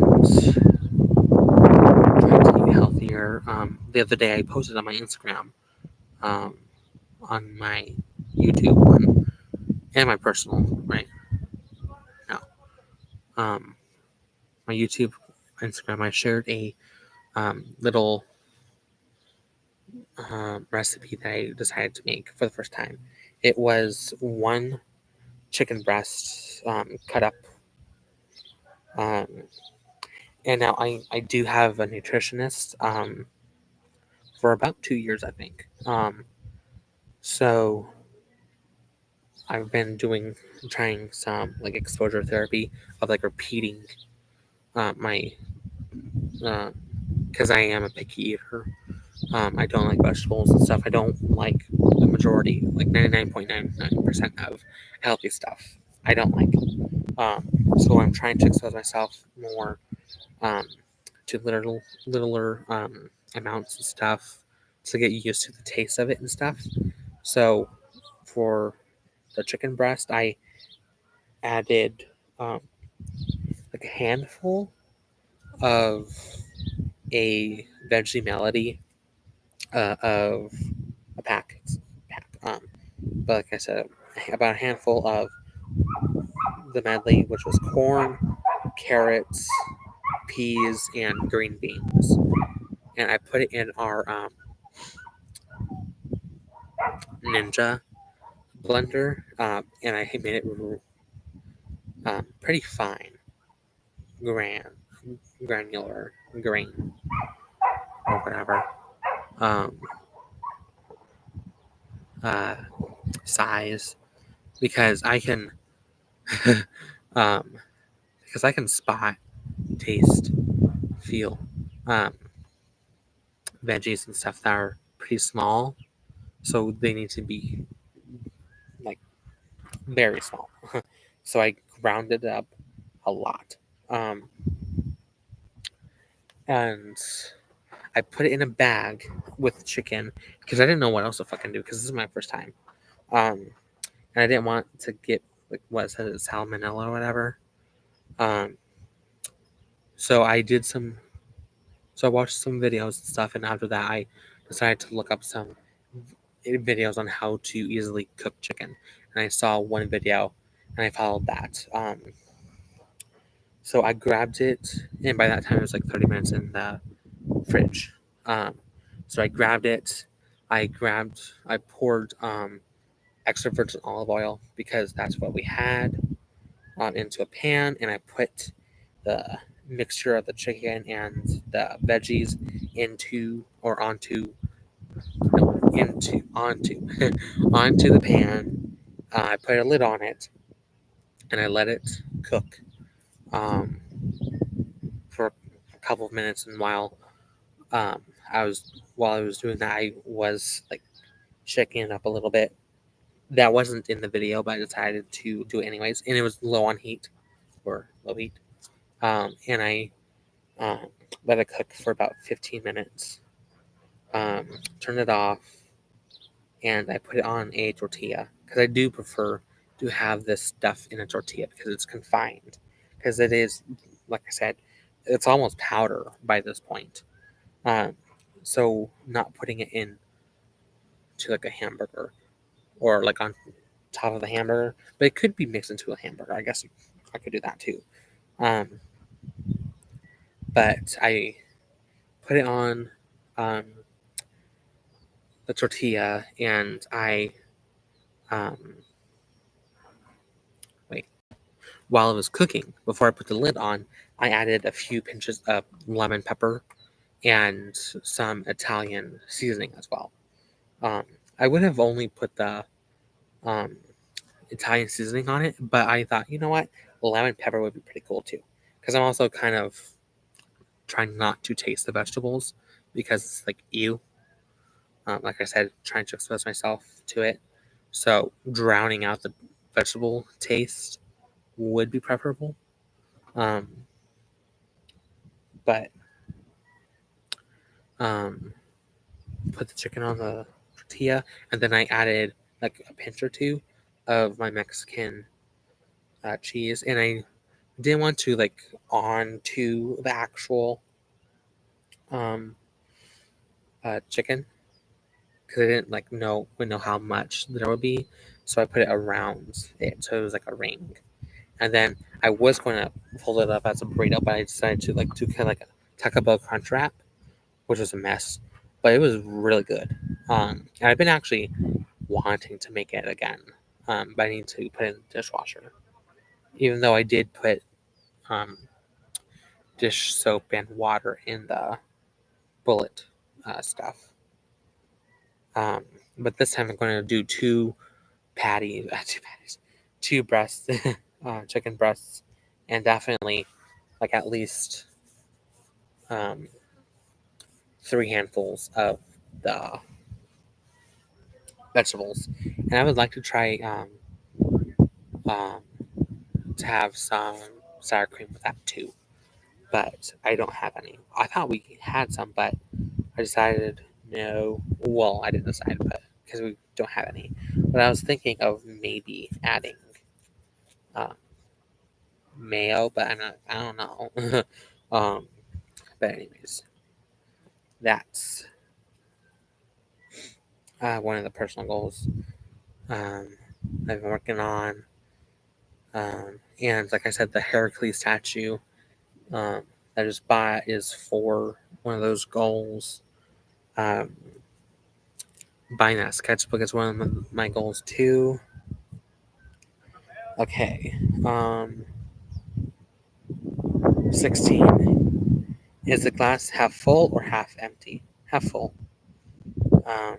trying to eat healthier. The other day I posted on my Instagram, um, on my YouTube one, and my personal, right? No. Um, my YouTube, Instagram, I shared a little recipe that I decided to make for the first time. It was one chicken breast cut up. Um, and now I do have a nutritionist for about 2 years, I think. So I've been trying some like exposure therapy of like repeating my, because I am a picky eater. I don't like vegetables and stuff. I don't like the majority, like 99.99% of healthy stuff. I don't like. So I'm trying to expose myself more um, to littler amounts and stuff to get used to the taste of it and stuff. So for the chicken breast, I added um, like a handful of a veggie melody of a pack. But like I said, about a handful of the medley, which was corn, carrots, peas, and green beans. And I put it in our Ninja blender, and I made it pretty fine, gran, granular, grain, or whatever um, uh, size, because I can, um, because I can spot, taste, feel um, veggies and stuff that are pretty small, so they need to be like very small. So I ground it up a lot. Um, and I put it in a bag with chicken because I didn't know what else to fucking do because this is my first time. Um, and I didn't want to get like what it says, salmonella or whatever. Um, so I did some. So I watched some videos and stuff, and after that, I decided to look up some videos on how to easily cook chicken. And I saw one video, and I followed that. So I grabbed it, and by that time it was like 30 minutes in the fridge. Um, so I grabbed it. I poured extra virgin olive oil because that's what we had into a pan, and I put the mixture of the chicken and the veggies into or onto no, into onto onto the pan. I put a lid on it, and I let it cook um, for a couple of minutes. And um, while I was doing that, I was like shaking it up a little bit. That wasn't in the video, but I decided to do it anyways, and it was low on heat, or low heat. And I let it cook for about 15 minutes. Turn it off, and I put it on a tortilla because I do prefer to have this stuff in a tortilla because it's confined. Because it is, like I said, it's almost powder by this point. Um, so not putting it in to like a hamburger or like on top of the hamburger, but it could be mixed into a hamburger. I guess I could do that too. Um, but I put it on um, the tortilla, and I um, wait. While it was cooking, before I put the lid on, I added a few pinches of lemon pepper and some Italian seasoning as well. Um, I would have only put the um, Italian seasoning on it, but I thought, you know what, lemon pepper would be pretty cool too, because I'm also kind of trying not to taste the vegetables because it's like ew. Like I said, trying to expose myself to it, so drowning out the vegetable taste would be preferable. Um, but put the chicken on the tortilla, and then I added like a pinch or two of my Mexican cheese, and I didn't want to like on to the actual um, chicken because I didn't like would know how much there would be, so I put it around it, so it was like a ring. And then I was going to fold it up as a burrito, but I decided to like do kind of like a Taco Bell crunch wrap, which was a mess, but it was really good. And I've been actually wanting to make it again, but I need to put it in the dishwasher. Even though I did put um, dish soap and water in the bullet stuff. Um, but this time I'm going to do two patties, two breasts, chicken breasts, and definitely like at least um, three handfuls of the vegetables. And I would like to try um, to have some sour cream with that too, but I don't have any. I thought we had some, but I decided no. Well, I didn't decide, but because we don't have any. But I was thinking of maybe adding um, mayo, but I'm not. I don't know. um, but anyways, that's one of the personal goals I've been working on. And like I said, the Heracles statue um, that I just bought is for one of those goals. Um, Buying that sketchbook is one of my goals too. Okay. 16. Is the glass half full or half empty? Half full. Um,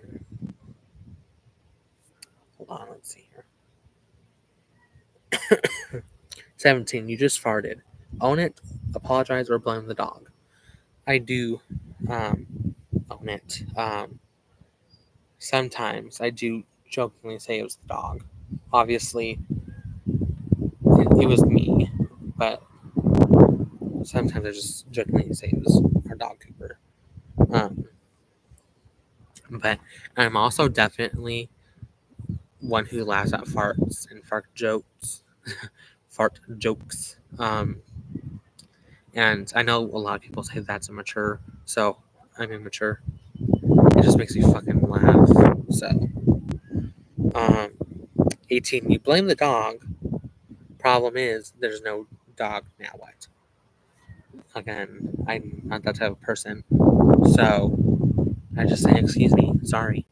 Hold on, let's see here. 17. You just farted. Own it, apologize, or blame the dog. I do own it. Sometimes I do jokingly say it was the dog. Obviously, it was me, but sometimes I just jokingly say it was our dog Cooper. Um, but I'm also definitely one who laughs at farts and fart jokes. Fart jokes. And I know a lot of people say that's immature, so I'm immature. It just makes me fucking laugh. So, um, 18. You blame the dog. Problem is, there's no dog. Now what? Again, I'm not that type of person. So, I just say, excuse me, sorry.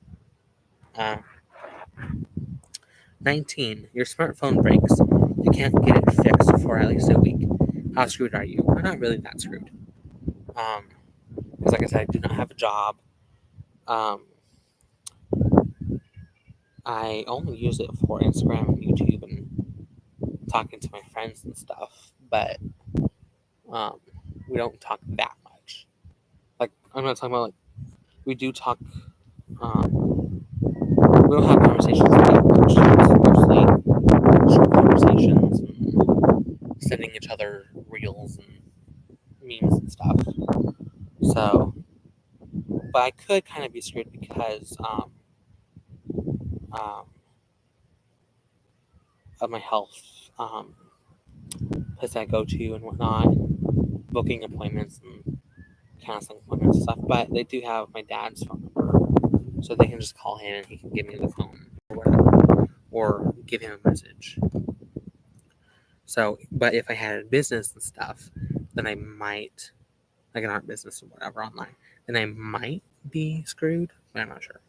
Uh, 19. Your smartphone breaks. You can't get it fixed for at least a week. How screwed are you? I'm not really that screwed. Because like I said, I do not have a job. Um, I only use it for Instagram and YouTube and talking to my friends and stuff. But um, we don't talk that much. Like I'm not talking about like we do talk. We don't have conversations that much. It's mostly short conversations. sending each other reels and memes and stuff. So, but I could kind of be screwed because um, of my health place I go to and whatnot, booking appointments and canceling appointments and stuff. But they do have my dad's phone number, so they can just call him and he can give me the phone or whatever, or give him a message. So, but if I had a business and stuff, then I might, like an art business or whatever online, then I might be screwed, but I'm not sure.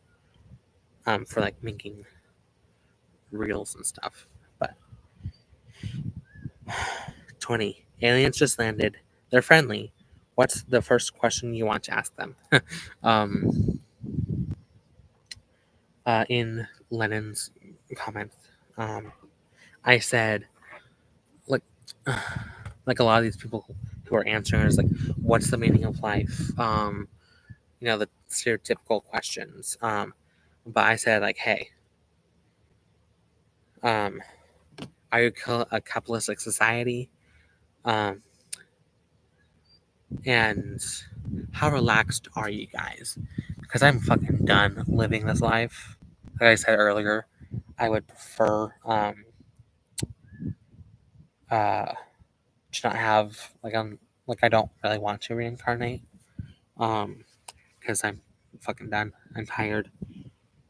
For like making reels and stuff. But 20 aliens just landed. They're friendly. What's the first question you want to ask them? um, in Lennon's comments, I said, like, like a lot of these people who are answering is like, what's the meaning of life? The stereotypical questions. But I said, like, hey, are you a capitalistic society? Um, and how relaxed are you guys? Because I'm fucking done living this life. Like I said earlier, I would prefer uh, to not have like I don't really want to reincarnate. Because I'm fucking done. I'm tired.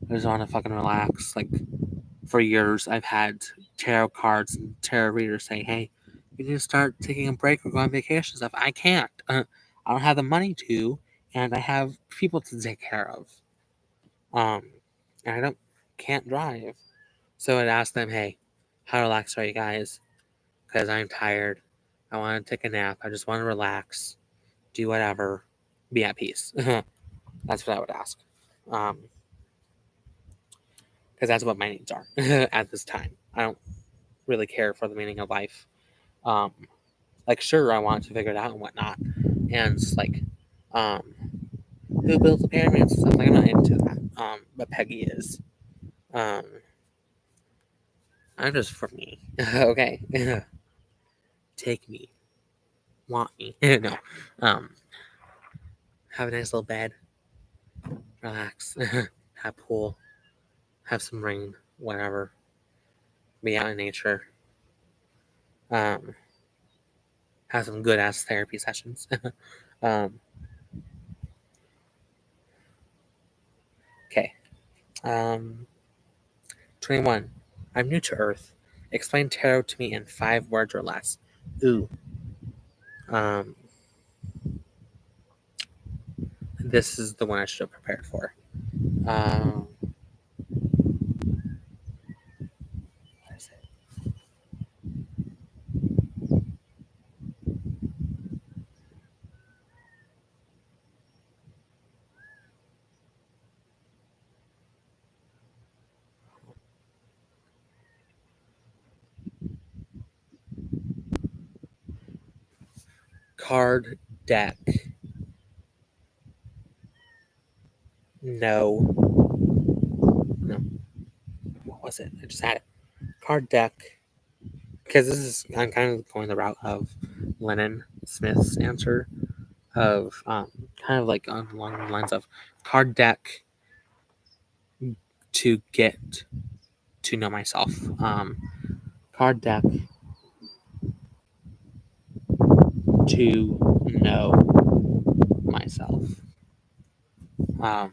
I just want to fucking relax. Like for years, I've had tarot cards and tarot readers say, "Hey, you need to start taking a break or go on vacation and stuff." I can't. I don't have the money to, and I have people to take care of. Um, and I don't can't drive, so I'd ask them, "Hey, how relaxed are you guys? Because I'm tired. I want to take a nap. I just want to relax, do whatever, be at peace." That's what I would ask. Because that's what my needs are at this time. I don't really care for the meaning of life. Um, like, sure, I want to figure it out and whatnot, and it's like, um, who built the pyramids and stuff. Like, I'm not into that. But Peggy is. Um, I'm just for me. Okay, take me, want me. No, um, have a nice little bed, relax, have pool, have some rain, whatever. Be out in nature. Um, have some good ass therapy sessions. um, okay. 21. I'm new to Earth. Explain tarot to me in 5 words or less. Ooh. Um, this is the one I should have prepared for. Um, what is it? Card deck. No. No. What was it? I just had it. Card deck. Because I'm kind of going the route of Lennon Smith's answer of kind of like along the lines of card deck to get to know myself. Card deck to know myself. Um,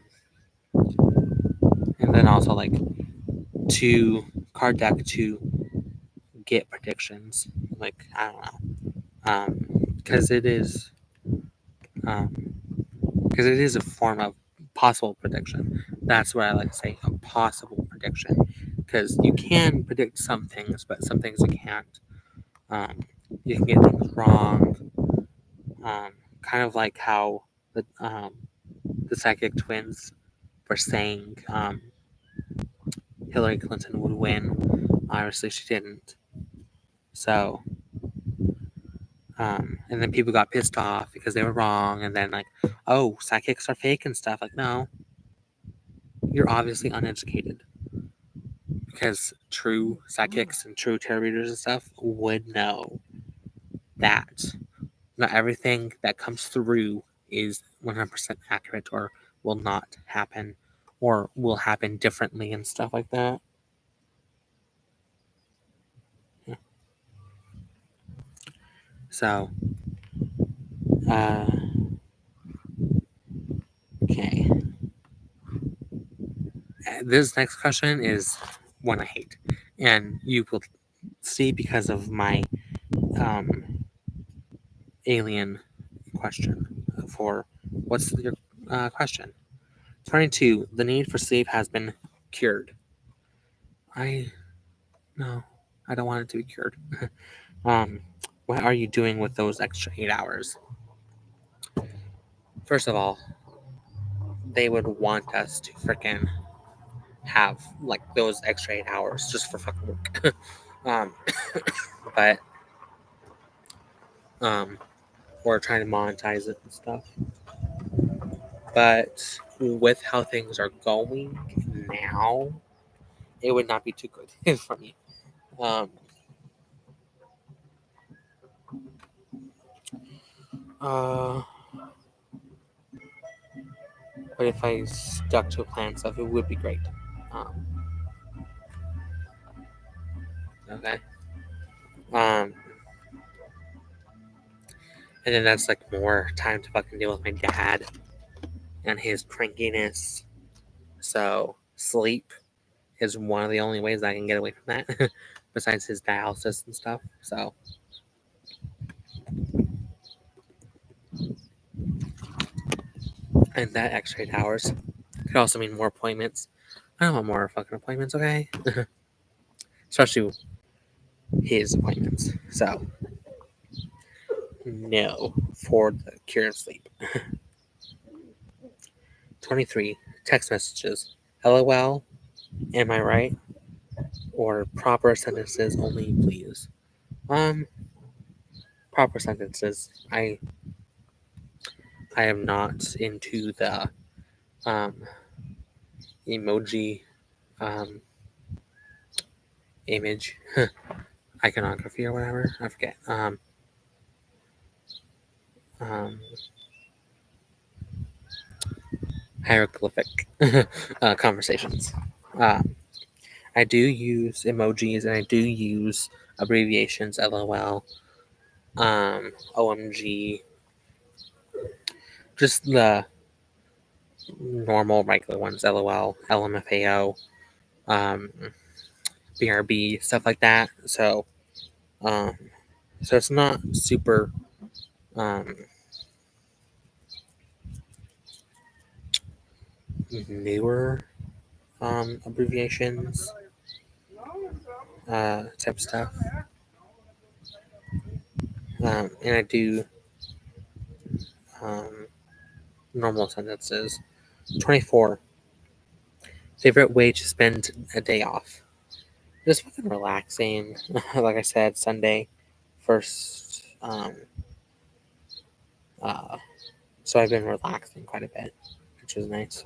and then also like to card deck to get predictions. Like I don't know, because it is because it is a form of possible prediction. That's what I like to say, a possible prediction, because you can predict some things, but some things you can't. Um, you can get things wrong. Kind of like how the psychic twins were saying Hillary Clinton would win. Obviously, she didn't. So, and then people got pissed off because they were wrong, and then like, oh, psychics are fake and stuff. Like, no, you're obviously uneducated because true psychics and true tarot readers and stuff would know. that not everything that comes through is 100% accurate or will not happen or will happen differently and stuff like that. Yeah. So, uh, okay. This next question is one I hate. And you will see because of my um, alien question for what's your question? 22. The need for sleep has been cured. I no, I don't want it to be cured. um, what are you doing with those extra 8 hours? First of all, they would want us to freaking have like those extra 8 hours just for fucking work. um, but um, we're trying to monetize it and stuff. But with how things are going now, it would not be too good for me. Um, uh, but if I stuck to a plan and stuff, it would be great. Um, okay. Um, and then that's like more time to fucking deal with my dad and his crankiness. So sleep is one of the only ways I can get away from that, besides his dialysis and stuff. So, and that extra 8 hours could also mean more appointments. I don't want more fucking appointments, okay? Especially his appointments. So, no for the cure of sleep. 23. Text messages. LOL, am I right? Or proper sentences only, please. Um, Proper sentences. I am not into the um emoji um image iconography or whatever. I forget. Um Hieroglyphic conversations. Um, I do use emojis and I do use abbreviations. LOL, OMG, just the normal regular ones. LOL, LMFAO, um, BRB, stuff like that. Um, so it's not super um, newer abbreviations type stuff. And I do um, normal sentences. 24. Favorite way to spend a day off? Just fucking relaxing. Like I said, Sunday first. Uh, so I've been relaxing quite a bit, which is nice.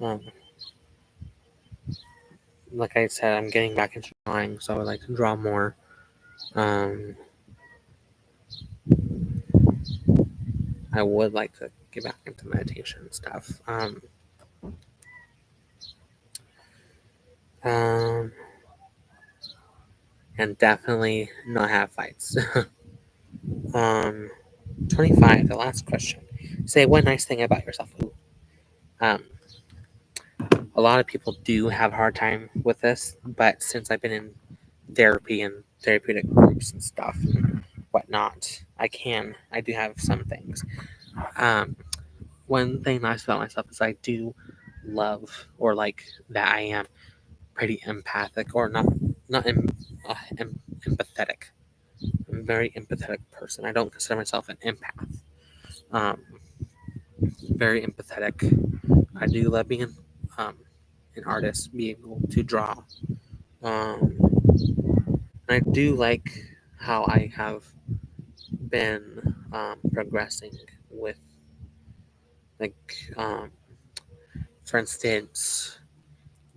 Um, like I said, I'm getting back into drawing, so I would like to draw more. Um, I would like to get back into meditation and stuff. Um, and definitely not have fights. um, 25, the last question. Say one nice thing about yourself. Ooh. Um, a lot of people do have a hard time with this, but since I've been in therapy and therapeutic groups and stuff and whatnot, I do have some things. Um, One thing nice about myself is I do love or like that I am pretty empathic or empathetic. I'm a very empathetic person. I don't consider myself an empath. Um, Very empathetic. I do love being um, an artist, being able to draw. Um, and I do like how I have been progressing with, like, for instance,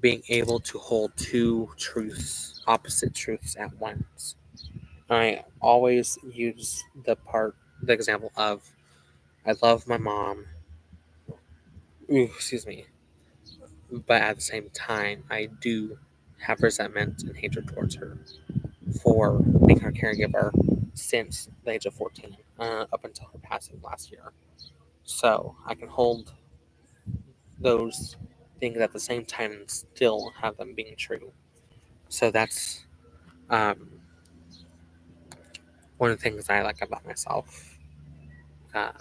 being able to hold two truths, opposite truths at once. I always use the example of I love my mom. Ooh, excuse me. But at the same time, I do have resentment and hatred towards her for being her caregiver since the age of 14, up until her passing last year. So I can hold those things at the same time and still have them being true. So that's um, one of the things I like about myself. Um,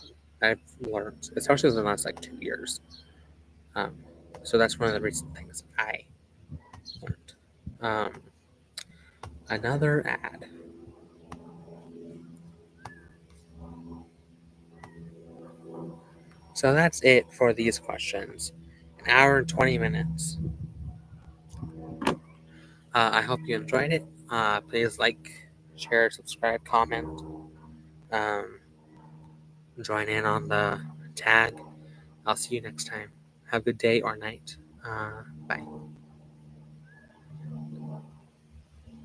I've learned, especially in the last like 2 years. Um, so that's one of the recent things I learned. Um, another ad. So that's it for these questions. An hour and 20 minutes. I hope you enjoyed it. Please like, share, subscribe, comment. Um, join in on the tag. I'll see you next time. Have a good day or night. Bye.